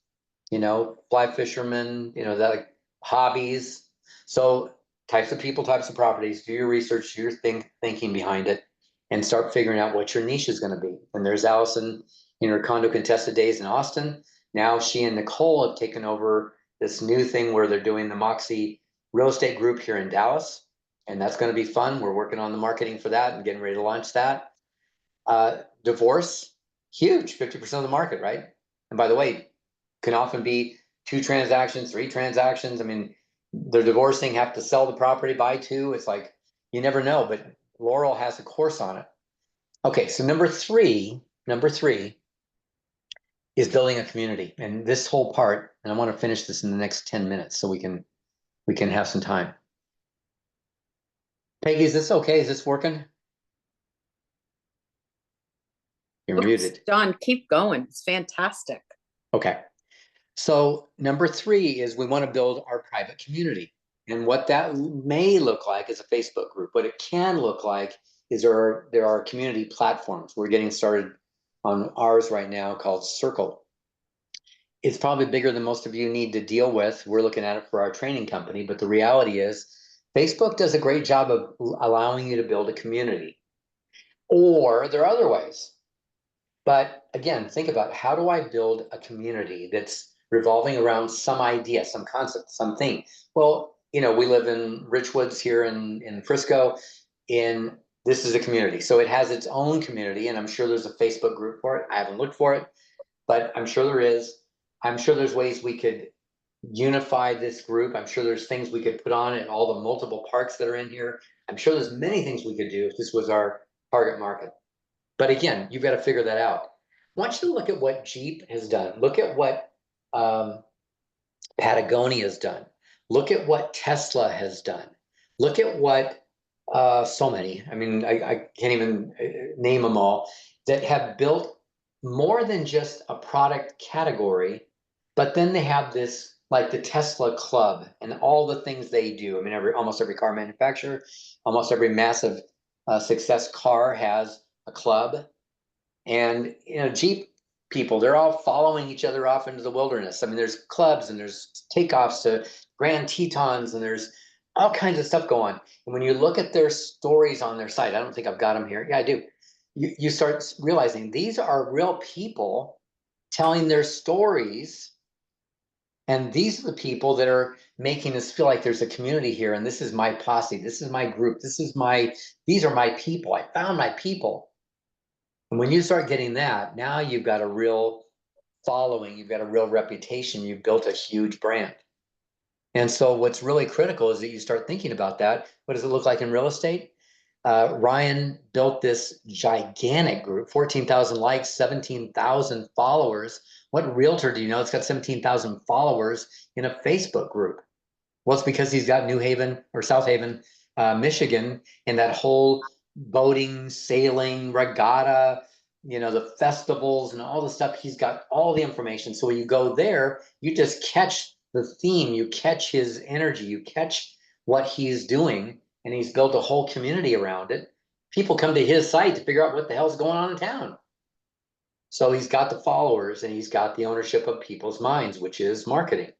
you know, fly fishermen, you know, that, like, hobbies. So types of people, types of properties, do your research, do your thinking behind it, and start figuring out what your niche is going to be. And there's Allison in her condo contested days in Austin. Now she and Nicole have taken over this new thing where they're doing the Moxie real estate group here in Dallas. And that's going to be fun. We're working on the marketing for that and getting ready to launch that. Divorce, huge, 50% of the market, right? And by the way, can often be 2 transactions, 3 transactions. I mean, they're divorcing, have to sell the property, buy 2. It's like, you never know, but Laurel has a course on it. Okay, so number three is building a community. And this whole part, and I want to finish this in the next 10 minutes so we can have some time. Peggy, is this okay? Is this working? You're muted. Don, keep going. It's fantastic. Okay. So number 3 is we want to build our private community. And what that may look like is a Facebook group. What it can look like is there are community platforms. We're getting started on ours right now called Circle. It's probably bigger than most of you need to deal with. We're looking at it for our training company, but the reality is Facebook does a great job of allowing you to build a community. Or there are other ways. But again, think about how do I build a community that's revolving around some idea, some concept, something. Well, you know, we live in Richwoods here in Frisco. This is a community. So it has its own community, and I'm sure there's a Facebook group for it. I haven't looked for it, but I'm sure there is. I'm sure there's ways we could unify this group. I'm sure there's things we could put on in all the multiple parks that are in here. I'm sure there's many things we could do if this was our target market. But again, you've got to figure that out. I want you to look at what Jeep has done. Look at what Patagonia has done. Look at what Tesla has done. Look at what so many, I mean, I can't even name them all, that have built more than just a product category, but then they have this, like the Tesla Club and all the things they do. I mean, almost every car manufacturer, almost every massive success car has a club. And, you know, Jeep people, they're all following each other off into the wilderness. I mean, there's clubs and there's takeoffs to Grand Tetons and there's all kinds of stuff going on. And when you look at their stories on their site, I don't think I've got them here. Yeah, I do. You start realizing these are real people telling their stories. And these are the people that are making us feel like there's a community here. And this is my posse. This is my group. These are my people. I found my people. And when you start getting that, now you've got a real following, you've got a real reputation, you've built a huge brand. And so what's really critical is that you start thinking about that. What does it look like in real estate? Ryan built this gigantic group, 14,000 likes, 17,000 followers. What realtor do you know that's got 17,000 followers in a Facebook group? Well, it's because he's got New Haven or South Haven, Michigan, and that whole boating, sailing, regatta, you know, the festivals and all the stuff. He's got all the information. So when you go there, you just catch the theme, you catch his energy, you catch what he's doing, and he's built a whole community around it. People come to his site to figure out what the hell's going on in town. So he's got the followers and he's got the ownership of people's minds, which is marketing.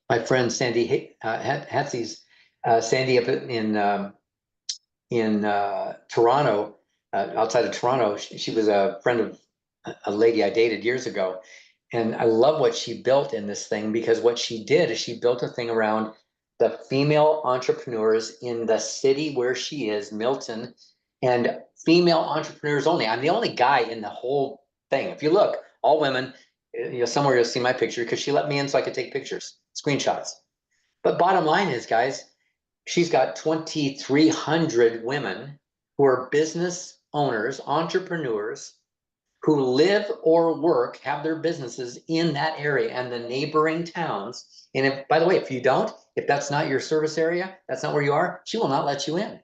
My friend Sandy Hatzi's Sandy up in Toronto, outside of Toronto. She was a friend of a lady I dated years ago. And I love what she built in this thing, because what she did is she built a thing around the female entrepreneurs in the city where she is, Milton, and female entrepreneurs only. I'm the only guy in the whole thing. If you look, all women, you know, somewhere you'll see my picture because she let me in so I could take pictures, screenshots. But bottom line is, guys, she's got 2,300 women who are business owners, entrepreneurs, who live or work, have their businesses in that area and the neighboring towns. And if, by the way, if that's not your service area, that's not where you are, she will not let you in.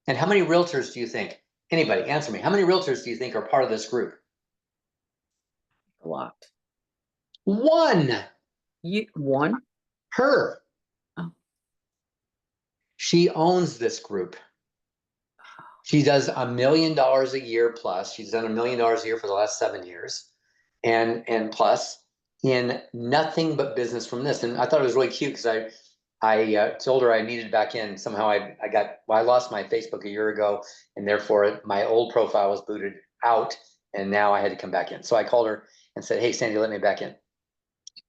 And how many realtors do you think? Anybody, answer me. How many realtors do you think are part of this group? A lot. One. One? Her. Oh. She owns this group. She does $1 million a year plus. She's done $1 million a year for the last 7 years, and plus in nothing but business from this. And I thought it was really cute because I told her I needed back in. Somehow I lost my Facebook a year ago, and therefore my old profile was booted out, and now I had to come back in. So I called her and said, "Hey, Sandy, let me back in."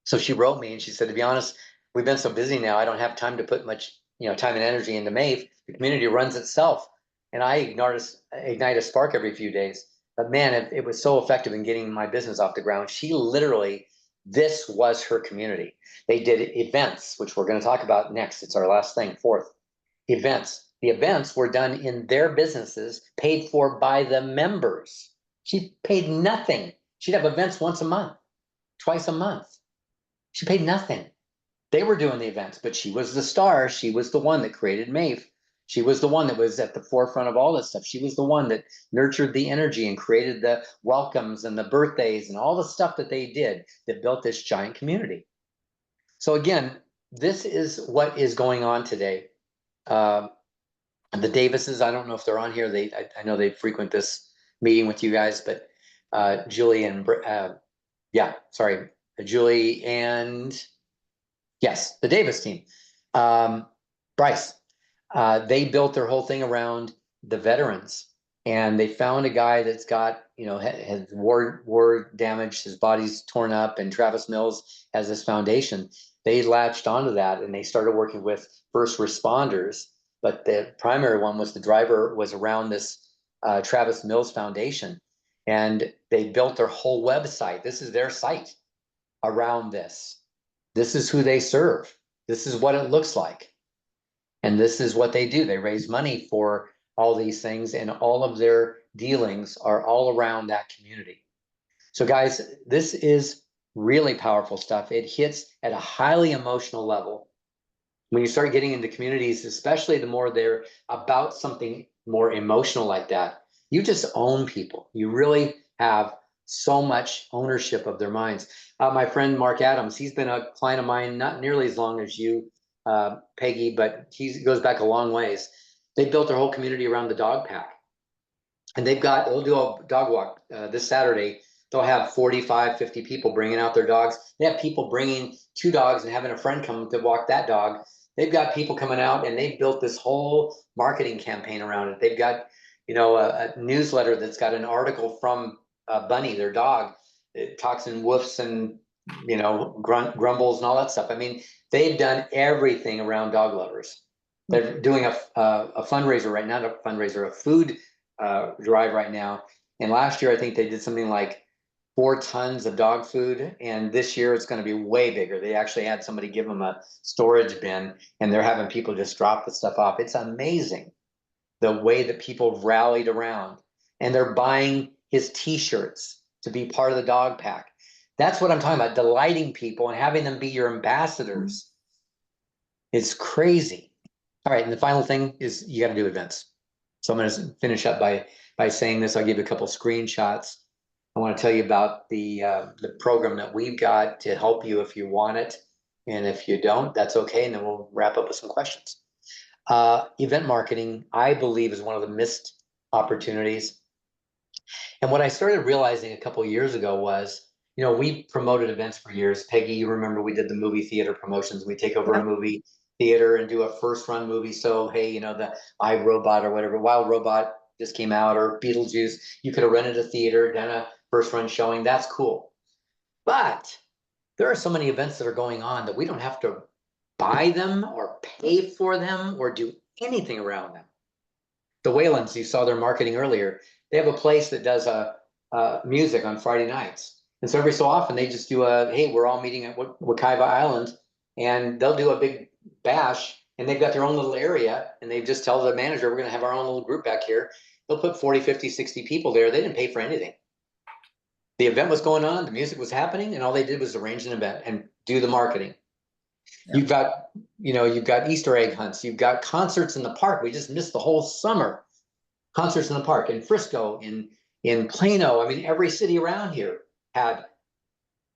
So she wrote me and she said, "To be honest, we've been so busy now, I don't have time to put much, time and energy into Maeve. The community runs itself. And I ignite a spark every few days. But man, it was so effective in getting my business off the ground. She literally, this was her community. They did events, which we're going to talk about next. It's our last thing, fourth. Events. The events were done in their businesses, paid for by the members. She paid nothing. She'd have events once a month, twice a month. She paid nothing. They were doing the events, but she was the star. She was the one that created Maeve. She was the one that was at the forefront of all this stuff. She was the one that nurtured the energy and created the welcomes and the birthdays and all the stuff that they did that built this giant community. So again, this is what is going on today. The Davises, I don't know if they're on here. I know they frequent this meeting with you guys, but Julie and Julie and yes, the Davis team. Bryce, they built their whole thing around the veterans, and they found a guy that's got, has war damage, his body's torn up, and Travis Mills has this foundation. They latched onto that and they started working with first responders, but the primary one was the driver was around this Travis Mills Foundation, and they built their whole website. This is their site around this. This is who they serve. This is what it looks like. And this is what they do. They raise money for all these things, and all of their dealings are all around that community. So guys, this is really powerful stuff. It hits at a highly emotional level. When you start getting into communities, especially the more they're about something more emotional like that, you just own people. You really have so much ownership of their minds. My friend Mark Adams, he's been a client of mine, not nearly as long as you, Peggy, but he goes back a long ways. They built their whole community around the dog pack. And they'll do a dog walk this Saturday. They'll have 45, 50 people bringing out their dogs. They have people bringing 2 dogs and having a friend come to walk that dog. They've got people coming out, and they've built this whole marketing campaign around it. They've got, a newsletter that's got an article from Bunny, their dog. It talks in woofs and, grumbles and all that stuff. I mean, they've done everything around dog lovers. They're doing a fundraiser right now, not a fundraiser, a food drive right now. And last year, I think they did something like 4 tons of dog food. And this year it's going to be way bigger. They actually had somebody give them a storage bin, and they're having people just drop the stuff off. It's amazing the way that people rallied around, and they're buying his t-shirts to be part of the dog pack. That's what I'm talking about, delighting people and having them be your ambassadors. It's crazy. All right. And the final thing is you got to do events. So I'm going to finish up by saying this. I'll give you a couple screenshots. I want to tell you about the program that we've got to help you if you want it. And if you don't, that's okay. And then we'll wrap up with some questions. Event marketing, I believe, is one of the missed opportunities. And what I started realizing a couple of years ago was, we promoted events for years. Peggy, you remember we did the movie theater promotions. We take over a movie theater and do a first run movie. So, hey, the iRobot or whatever, Wild Robot just came out, or Beetlejuice. You could have rented a theater, done a first run showing. That's cool. But there are so many events that are going on that we don't have to buy them or pay for them or do anything around them. The Whalens, you saw their marketing earlier. They have a place that does music on Friday nights. And so every so often they just do hey, we're all meeting at Wekiva Island, and they'll do a big bash, and they've got their own little area, and they just tell the manager, we're going to have our own little group back here. They'll put 40, 50, 60 people there. They didn't pay for anything. The event was going on, the music was happening, and all they did was arrange an event and do the marketing. Yeah. You've got Easter egg hunts. You've got concerts in the park. We just missed the whole summer. Concerts in the park in Frisco, in Plano. I mean, every city around here had,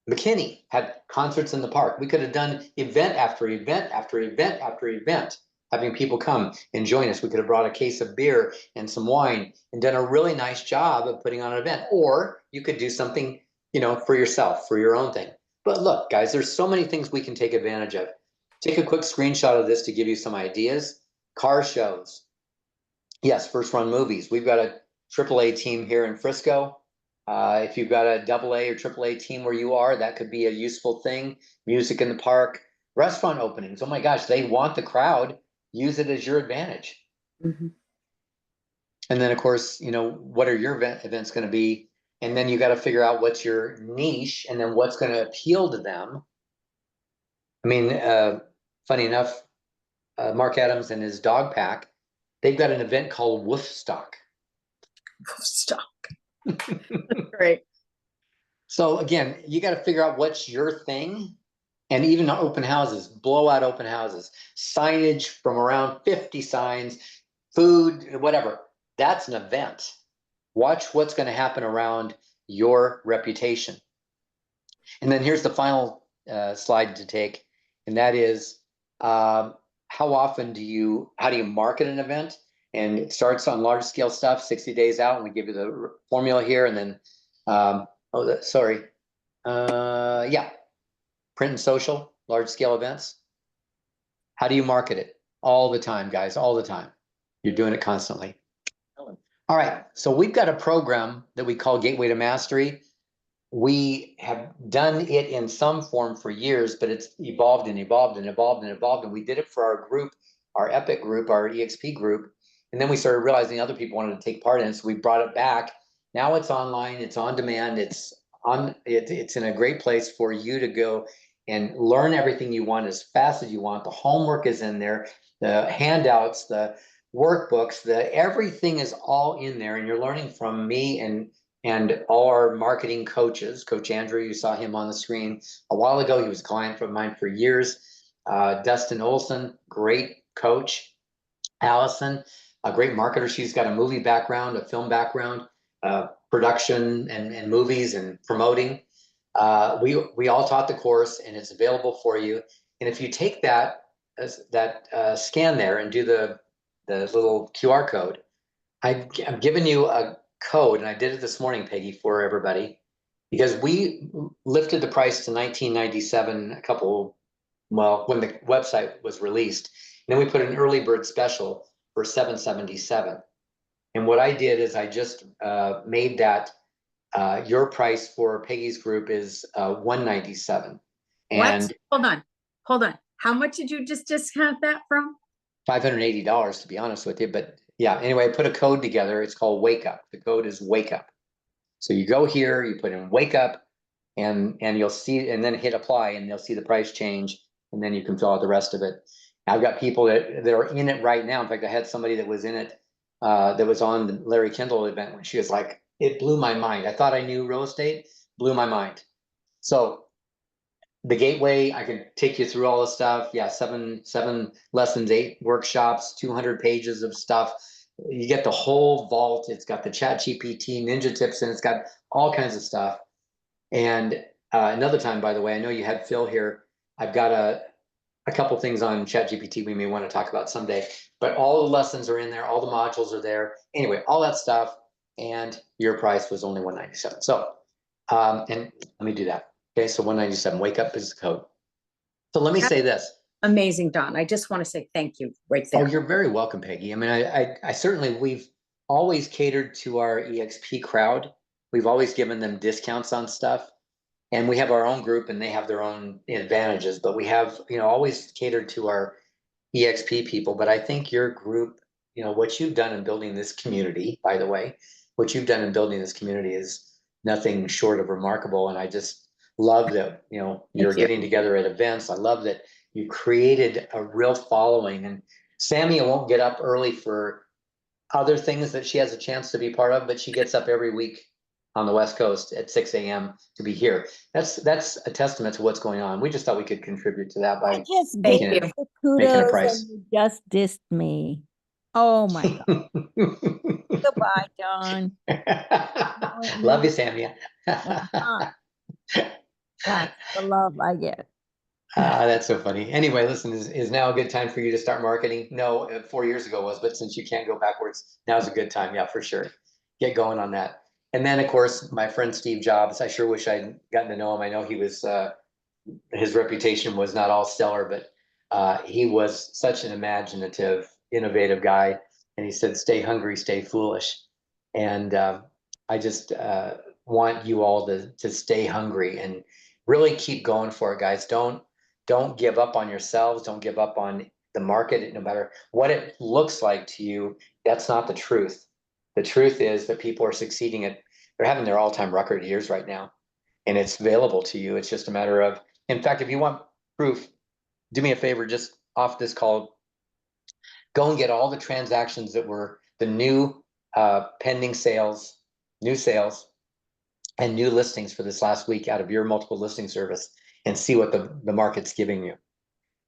McKinney had concerts in the park. We could have done event after event after event after event, having people come and join us. We could have brought a case of beer and some wine and done a really nice job of putting on an event. Or you could do something, for yourself, for your own thing. But look, guys, there's so many things we can take advantage of. Take a quick screenshot of this to give you some ideas. Car shows. Yes, first run movies. We've got a AAA team here in Frisco. If you've got a AA or AAA team where you are, that could be a useful thing. Music in the park, restaurant openings. Oh my gosh, they want the crowd. Use it as your advantage. Mm-hmm. And then, of course, what are your events going to be? And then you got to figure out what's your niche and then what's going to appeal to them. I mean, funny enough, Mark Adams and his dog pack, they've got an event called Woofstock. Woofstock. Great. So again, you got to figure out what's your thing. And even open houses, blowout open houses, signage from around 50 signs, food, whatever. That's an event. Watch what's going to happen around your reputation. And then here's the final slide to take, and that is how often how do you market an event? And it starts on large scale stuff, 60 days out, and we give you the formula here. And then, yeah, print and social, large scale events. How do you market it? All the time, guys, all the time. You're doing it constantly. All right, so we've got a program that we call Gateway to Mastery. We have done it in some form for years, but it's evolved and evolved and evolved and evolved. And we did it for our group, our Epic group, our EXP group. And then we started realizing other people wanted to take part in it. So we brought it back. Now it's online, it's on demand, it's in a great place for you to go and learn everything you want as fast as you want. The homework is in there, the handouts, the workbooks, everything is all in there, and you're learning from me and all our marketing coaches. Coach Andrew, you saw him on the screen a while ago. He was a client of mine for years. Dustin Olson, great coach. Allison, a great marketer. She's got a movie background, a film background, production and movies and promoting. We all taught the course, and it's available for you. And if you take that scan there and do the little QR code, I've given you a code, and I did it this morning, Peggy, for everybody, because we lifted the price to $19.97 when the website was released. And then we put an early bird special for $777. And what I did is I just made that your price for Peggy's group is $197. And what? Hold on. How much did you just discount that from? $580, to be honest with you. But yeah, anyway, I put a code together. It's called Wake Up. The code is Wake Up. So you go here, you put in Wake Up, and you'll see, and then hit apply, and you'll see the price change, and then you can fill out the rest of it. I've got people that are in it right now. In fact, I had somebody that was in it that was on the Larry Kendall event when she was like, it blew my mind. I thought I knew real estate, blew my mind. So the Gateway, I can take you through all the stuff. Yeah, seven lessons, 8 workshops, 200 pages of stuff. You get the whole vault. It's got the ChatGPT ninja tips, and it's got all kinds of stuff. And another time, by the way, I know you had Phil here. I've got a couple things on ChatGPT we may want to talk about someday, but all the lessons are in there. All the modules are there. Anyway, all that stuff. And your price was only $197. So, and let me do that. Okay, so $197, Wake Up is the code. So let me say this. Amazing, Don. I just want to say thank you right there. Oh, you're very welcome, Peggy. I mean, I certainly, we've always catered to our EXP crowd. We've always given them discounts on stuff. And we have our own group, and they have their own advantages, but we have, always catered to our EXP people. But I think your group, what you've done in building this community, by the way, what you've done in building this community is nothing short of remarkable. And I just love that, you're getting together at events. I love that you created a real following. And Sammy won't get up early for other things that she has a chance to be part of, but she gets up every week on the West Coast at 6 a.m. to be here. That's a testament to what's going on. We just thought we could contribute to that by just Thank gave you. the making a kudos price. and you just dissed me. Oh my God. Goodbye, John. Love you, Sammy. That's the love I get. That's so funny. Anyway, listen, is now a good time for you to start marketing? No, 4 years ago was, but since you can't go backwards, now's a good time. Yeah, for sure. Get going on that. And then, of course, my friend Steve Jobs, I sure wish I'd gotten to know him. I know he was, his reputation was not all stellar, but he was such an imaginative, innovative guy. And he said, stay hungry, stay foolish. And I just want you all to stay hungry and really keep going for it, guys. Don't give up on yourselves. Don't give up on the market, no matter what it looks like to you. That's not the truth. The truth is that people are succeeding they're having their all-time record years right now, and it's available to you. It's just a matter of, in fact, if you want proof, do me a favor, just off this call, go and get all the transactions that were the new pending sales, new sales, and new listings for this last week out of your multiple listing service, and see what the market's giving you.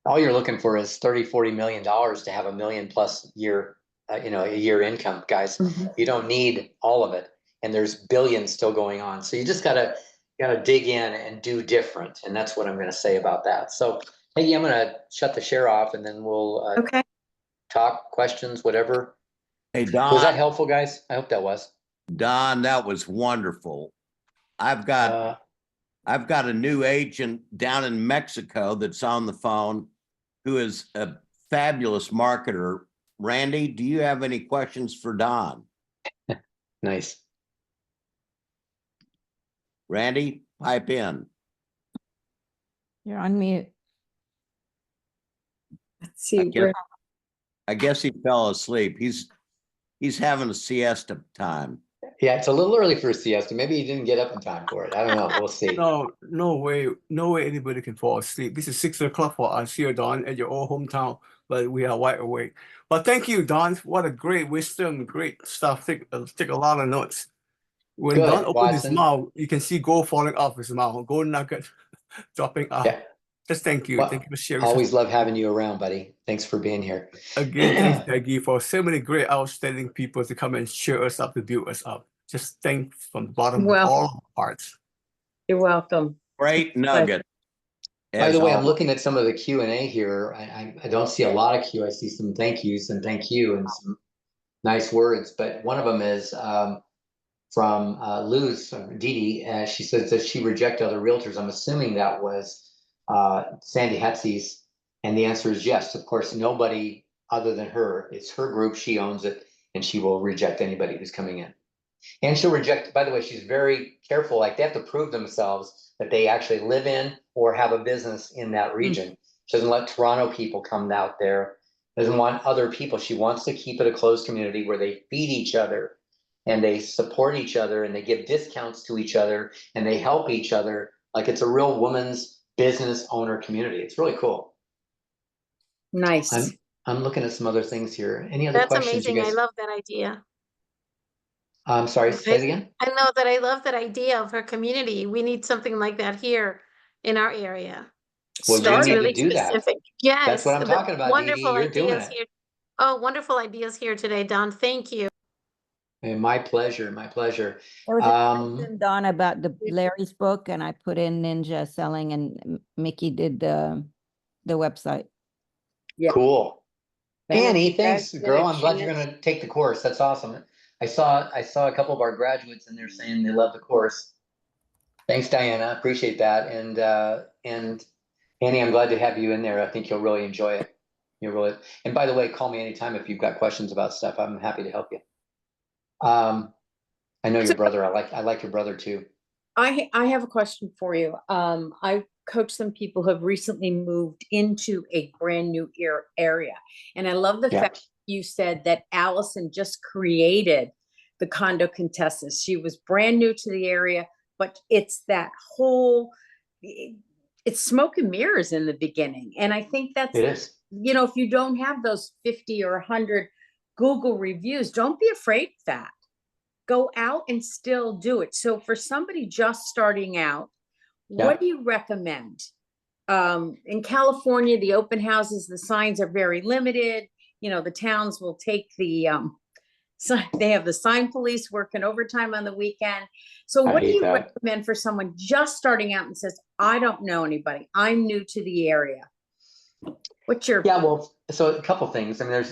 All you're looking for is $30-40 million to have $1 million plus year, a year income, guys. You don't need all of it, and there's billions still going on. So you just gotta dig in and do different, and that's what I'm going to say about that. So Peggy, I'm gonna shut the share off and then we'll Okay. talk, questions, whatever. Hey, Was that Don, helpful, guys? I hope that was. that was wonderful. I've got a new agent down in Mexico that's on the phone who is a fabulous marketer. Randy, do you have any questions for Don? Nice. Randy, pipe in. You're on mute. Let's see. I guess he fell asleep. He's having a siesta time. Yeah, it's a little early for a siesta. Maybe he didn't get up in time for it. I don't know. We'll see. No way anybody can fall asleep. This is 6 o'clock for us here, Don, at your old hometown, but we are wide awake. But thank you, Don. What a great wisdom, great stuff. Take a lot of notes. When Good, Don opened his Watson. mouth, you can see gold falling off his mouth, gold nugget dropping off. Yeah. Just thank you. Well, Thank you for sharing. always love having you around, buddy. Thanks for being here. Again, thanks, Peggy, for so many great, outstanding people to come and cheer us up, to build us up. Just thanks from the bottom of all our hearts. You're welcome. Great nugget. By the as way, I'm always. looking at some of the Q&A here. I don't see a lot of Q. I see some thank yous and thank you and some nice words. But one of them is from Luz, Dee Dee. She says, does she reject other realtors? I'm assuming that was Sandy Hetzy's. And the answer is yes. Of course, nobody other than her. It's her group. She owns it. And she will reject anybody who's coming in. And she'll reject, by the way, she's very careful. Like they have to prove themselves that they actually live in or have a business in that region. She doesn't let Toronto people come out there. Doesn't want other people. She wants to keep it a closed community where they feed each other and they support each other and they give discounts to each other and they help each other. Like it's a real woman's business owner community. It's really cool. Nice. I'm looking at some other things here. Any other That's questions? amazing. You guys? I love that idea. I'm sorry, say it again. I know that I love that idea of her community. We need something like that here in our area. Well, you That's need to really do that. specific. Yes. That's what I'm the talking about, Dee Dee. Wonderful You're doing ideas it. here. Oh, wonderful ideas here today, Don. Thank you. Hey, my pleasure. My pleasure. There was a question, Don, about the Larry's book, and I put in Ninja Selling, and Mickey did the website. Yeah. Cool. And Annie, if you guys thanks, get girl. a I'm glad you're chance- gonna take the course. That's awesome. I saw a couple of our graduates and they're saying they love the course. Thanks, Diana. Appreciate that. And Annie, I'm glad to have you in there. I think you'll really enjoy it. And by the way, call me anytime if you've got questions about stuff. I'm happy to help you. I know your brother. I like your brother too. I have a question for you. I coach some people who have recently moved into a brand new area. And I love the fact you said that Allison just created the condo contestants. She was brand new to the area, but it's that whole, it's smoke and mirrors in the beginning. And I think that's, It is. you know, if you don't have those 50 or 100 Google reviews, don't be afraid of that. Go out and still do it. So for somebody just starting out, what do you recommend? In California, the open houses, the signs are very limited. You know, the towns will take the, they have the sign police working overtime on the weekend. So what do you recommend for someone just starting out and says, I don't know anybody, I'm new to the area? What's your— well, so a couple things. I mean,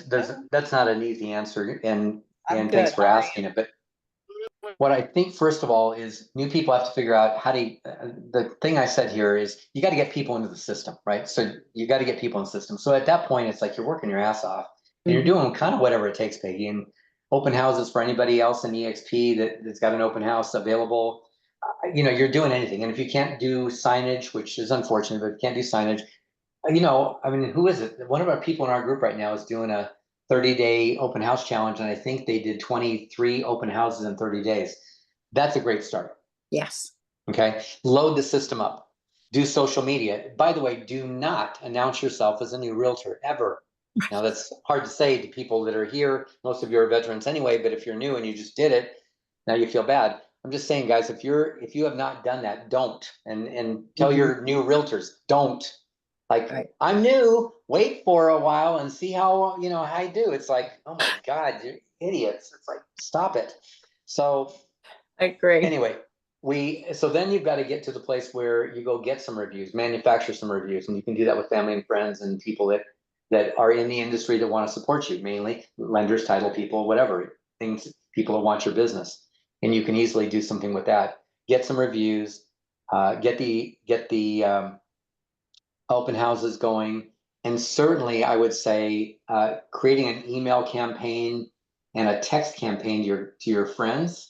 that's not an easy answer, and thanks for asking it. But what I think, first of all, is new people have to figure out how to, the thing I said here is you got to get people into the system, right? So you got to get people in the system. So at that point, it's like you're working your ass off and you're doing kind of whatever it takes, Peggy. And open houses for anybody else in EXP that's got an open house available, you know, you're doing anything. And if you can't do signage, which is unfortunate, but if you can't do signage, you know, I mean, who is it? One of our people in our group right now is doing a 30-day open house challenge. And I think they did 23 open houses in 30 days. That's a great start. Yes. Okay. Load the system up. Do social media. By the way, do not announce yourself as a new realtor ever. Now that's hard to say to people that are here. Most of you are veterans anyway, but if you're new and you just did it, now you feel bad. I'm just saying, guys, if you have not done that, don't. And tell your new realtors, don't. Like, I'm new, wait for a while and see how, you know, how I do. It's like, oh my God, you're idiots. It's like, stop it. So I agree. Anyway, so then you've got to get to the place where you go get some reviews, manufacture some reviews, and you can do that with family and friends and people that are in the industry that want to support you, mainly lenders, title people, whatever things, people that want your business. And you can easily do something with that. Get some reviews, get the open houses going. And certainly I would say creating an email campaign and a text campaign to your friends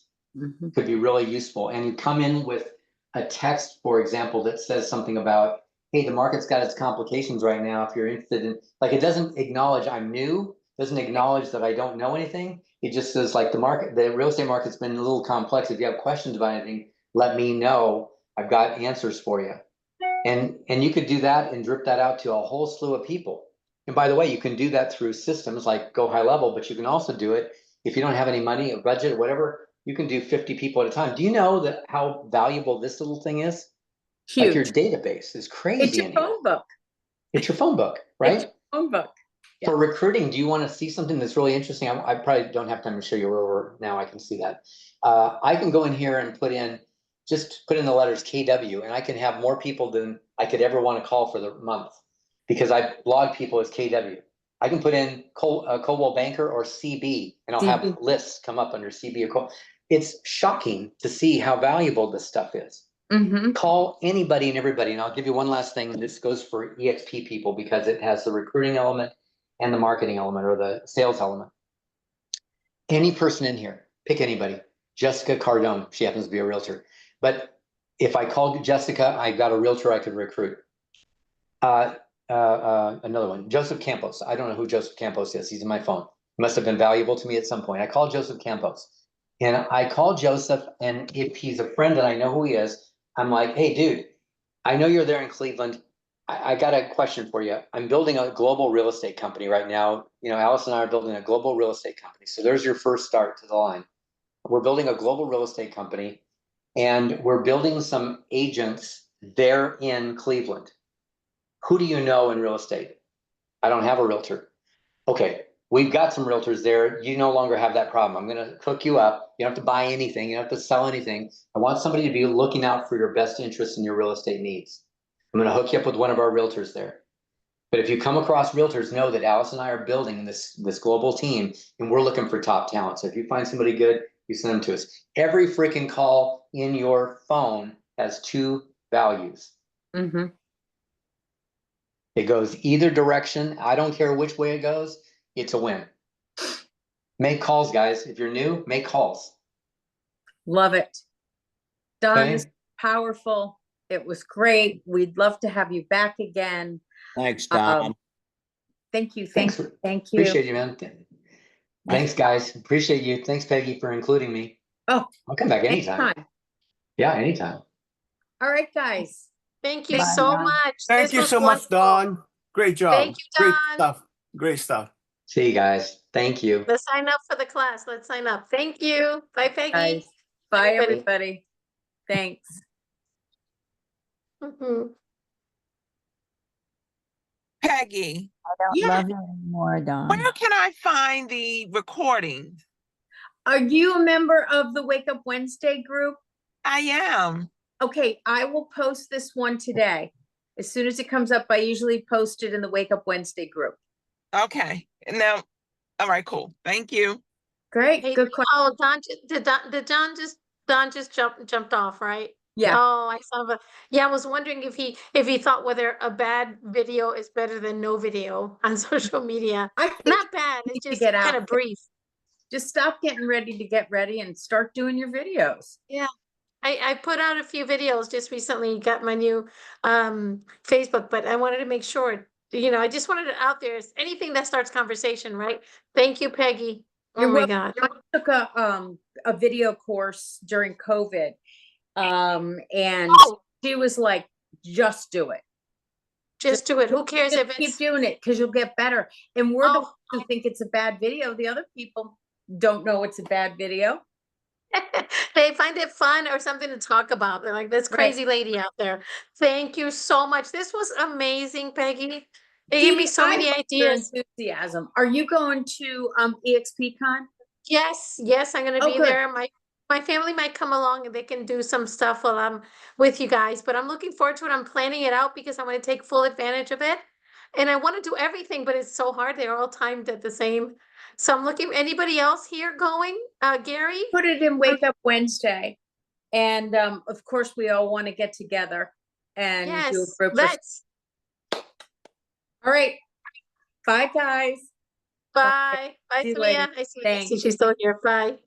could be really useful. And you come in with a text, for example, that says something about, hey, the market's got its complications right now. If you're interested in, like, it doesn't acknowledge I'm new, doesn't acknowledge that I don't know anything. It just says, like, the real estate market's been a little complex. If you have questions about anything, let me know. I've got answers for you. And you could do that and drip that out to a whole slew of people. And by the way, you can do that through systems like Go High Level, but you can also do it if you don't have any money, a budget, or whatever. You can do 50 people at a time. Do you know that how valuable this little thing is? Huge. Like, your database is crazy. It's your phone book. It's your phone book, right? It's your phone book. For recruiting, do you want to see something that's really interesting? I probably don't have time to show you over now. I can see that. I can go in here and put in the letters KW, and I can have more people than I could ever want to call for the month because I blog people as KW. I can put in Coldwell Banker or CB, and I'll have lists come up under CB or Coldwell. It's shocking to see how valuable this stuff is. Call anybody and everybody. And I'll give you one last thing. This goes for EXP people because it has the recruiting element and the marketing element or the sales element. Any person in here, pick anybody. Jessica Cardone, she happens to be a realtor. But if I called Jessica, I got a realtor I could recruit. Another one, Joseph Campos. I don't know who Joseph Campos is. He's in my phone. He must have been valuable to me at some point. I called Joseph Campos. And I called Joseph, and if he's a friend and I know who he is, I'm like, hey, dude, I know you're there in Cleveland. I got a question for you. I'm building a global real estate company right now. You know, Alice and I are building a global real estate company. So there's your first start to the line. We're building a global real estate company, and we're building some agents there in Cleveland. Who do you know in real estate? I don't have a realtor. Okay. We've got some realtors there. You no longer have that problem. I'm going to hook you up. You don't have to buy anything. You don't have to sell anything. I want somebody to be looking out for your best interests and your real estate needs. I'm going to hook you up with one of our realtors there. But if you come across realtors, know that Alice and I are building this global team, and we're looking for top talent. So if you find somebody good, you send them to us. Every freaking call in your phone has two values. It goes either direction. I don't care which way it goes. It's a win. Make calls, guys. If you're new, make calls. Love it. Don, Okay. this is powerful. It was great. We'd love to have you back again. Thanks, Don. Thank you. Thanks. Thank you. Appreciate you, man. Thanks, guys. Appreciate you. Thanks, Peggy, for including me. Oh, I'll come back anytime. Yeah, anytime. All right, guys. Thank you Bye, so Don. much. Thank This you was so much, wonderful. Don. Great job. Thank you, Great Don. stuff. Great stuff. See you guys. Thank you. Let's sign up for the class. Let's sign up. Thank you. Bye, Peggy. Guys. Bye, Everybody. everybody. Thanks. Mhm. Peggy, I don't Yeah. love you anymore, Dawn. where can I find the recording? Are you a member of the Wake Up Wednesday group? I am. Okay, I will post this one today. As soon as it comes up, I usually post it in the Wake Up Wednesday group. Okay. And now, all right, cool. Thank you. Great, Hey, good question. oh, Don just jumped off, right? Yeah, Oh, I saw the, yeah, I was wondering if he thought whether a bad video is better than no video on social media. I think Not bad, need it's to just get out kind of there. brief. just stop getting ready to get ready and start doing your videos. Yeah. I put out a few videos just recently, got my new Facebook, but I wanted to make sure, I just wanted it out there. It's anything that starts conversation, right? Thank you, Peggy. Oh You're my welcome. God. I took a video course during COVID. And Oh, she was like, just do it. just do it. Who cares Just if keep it's, doing it because you'll get better. And we're the Oh. ones who think it's a bad video. The other people don't know it's a bad video. they find it fun or something to talk about. They're like, this Right. crazy lady out there. Thank you so much. This was amazing, Peggy. They gave me Dee, so I many love your ideas. enthusiasm. Are you going to EXP Con? Yes, I'm gonna Oh, be good. there. my family might come along and they can do some stuff while I'm with you guys, but I'm looking forward to it. I'm planning it out because I want to take full advantage of it. And I want to do everything, but it's so hard. They're all timed at the same. So I'm looking, anybody else here going? Gary? Put it in Wake Up Wednesday. And of course, we all want to get together and do a Yes, group. let's. All right. Bye, guys. Bye. Bye, See you Samia. later. I see Thanks. she's still here. Bye.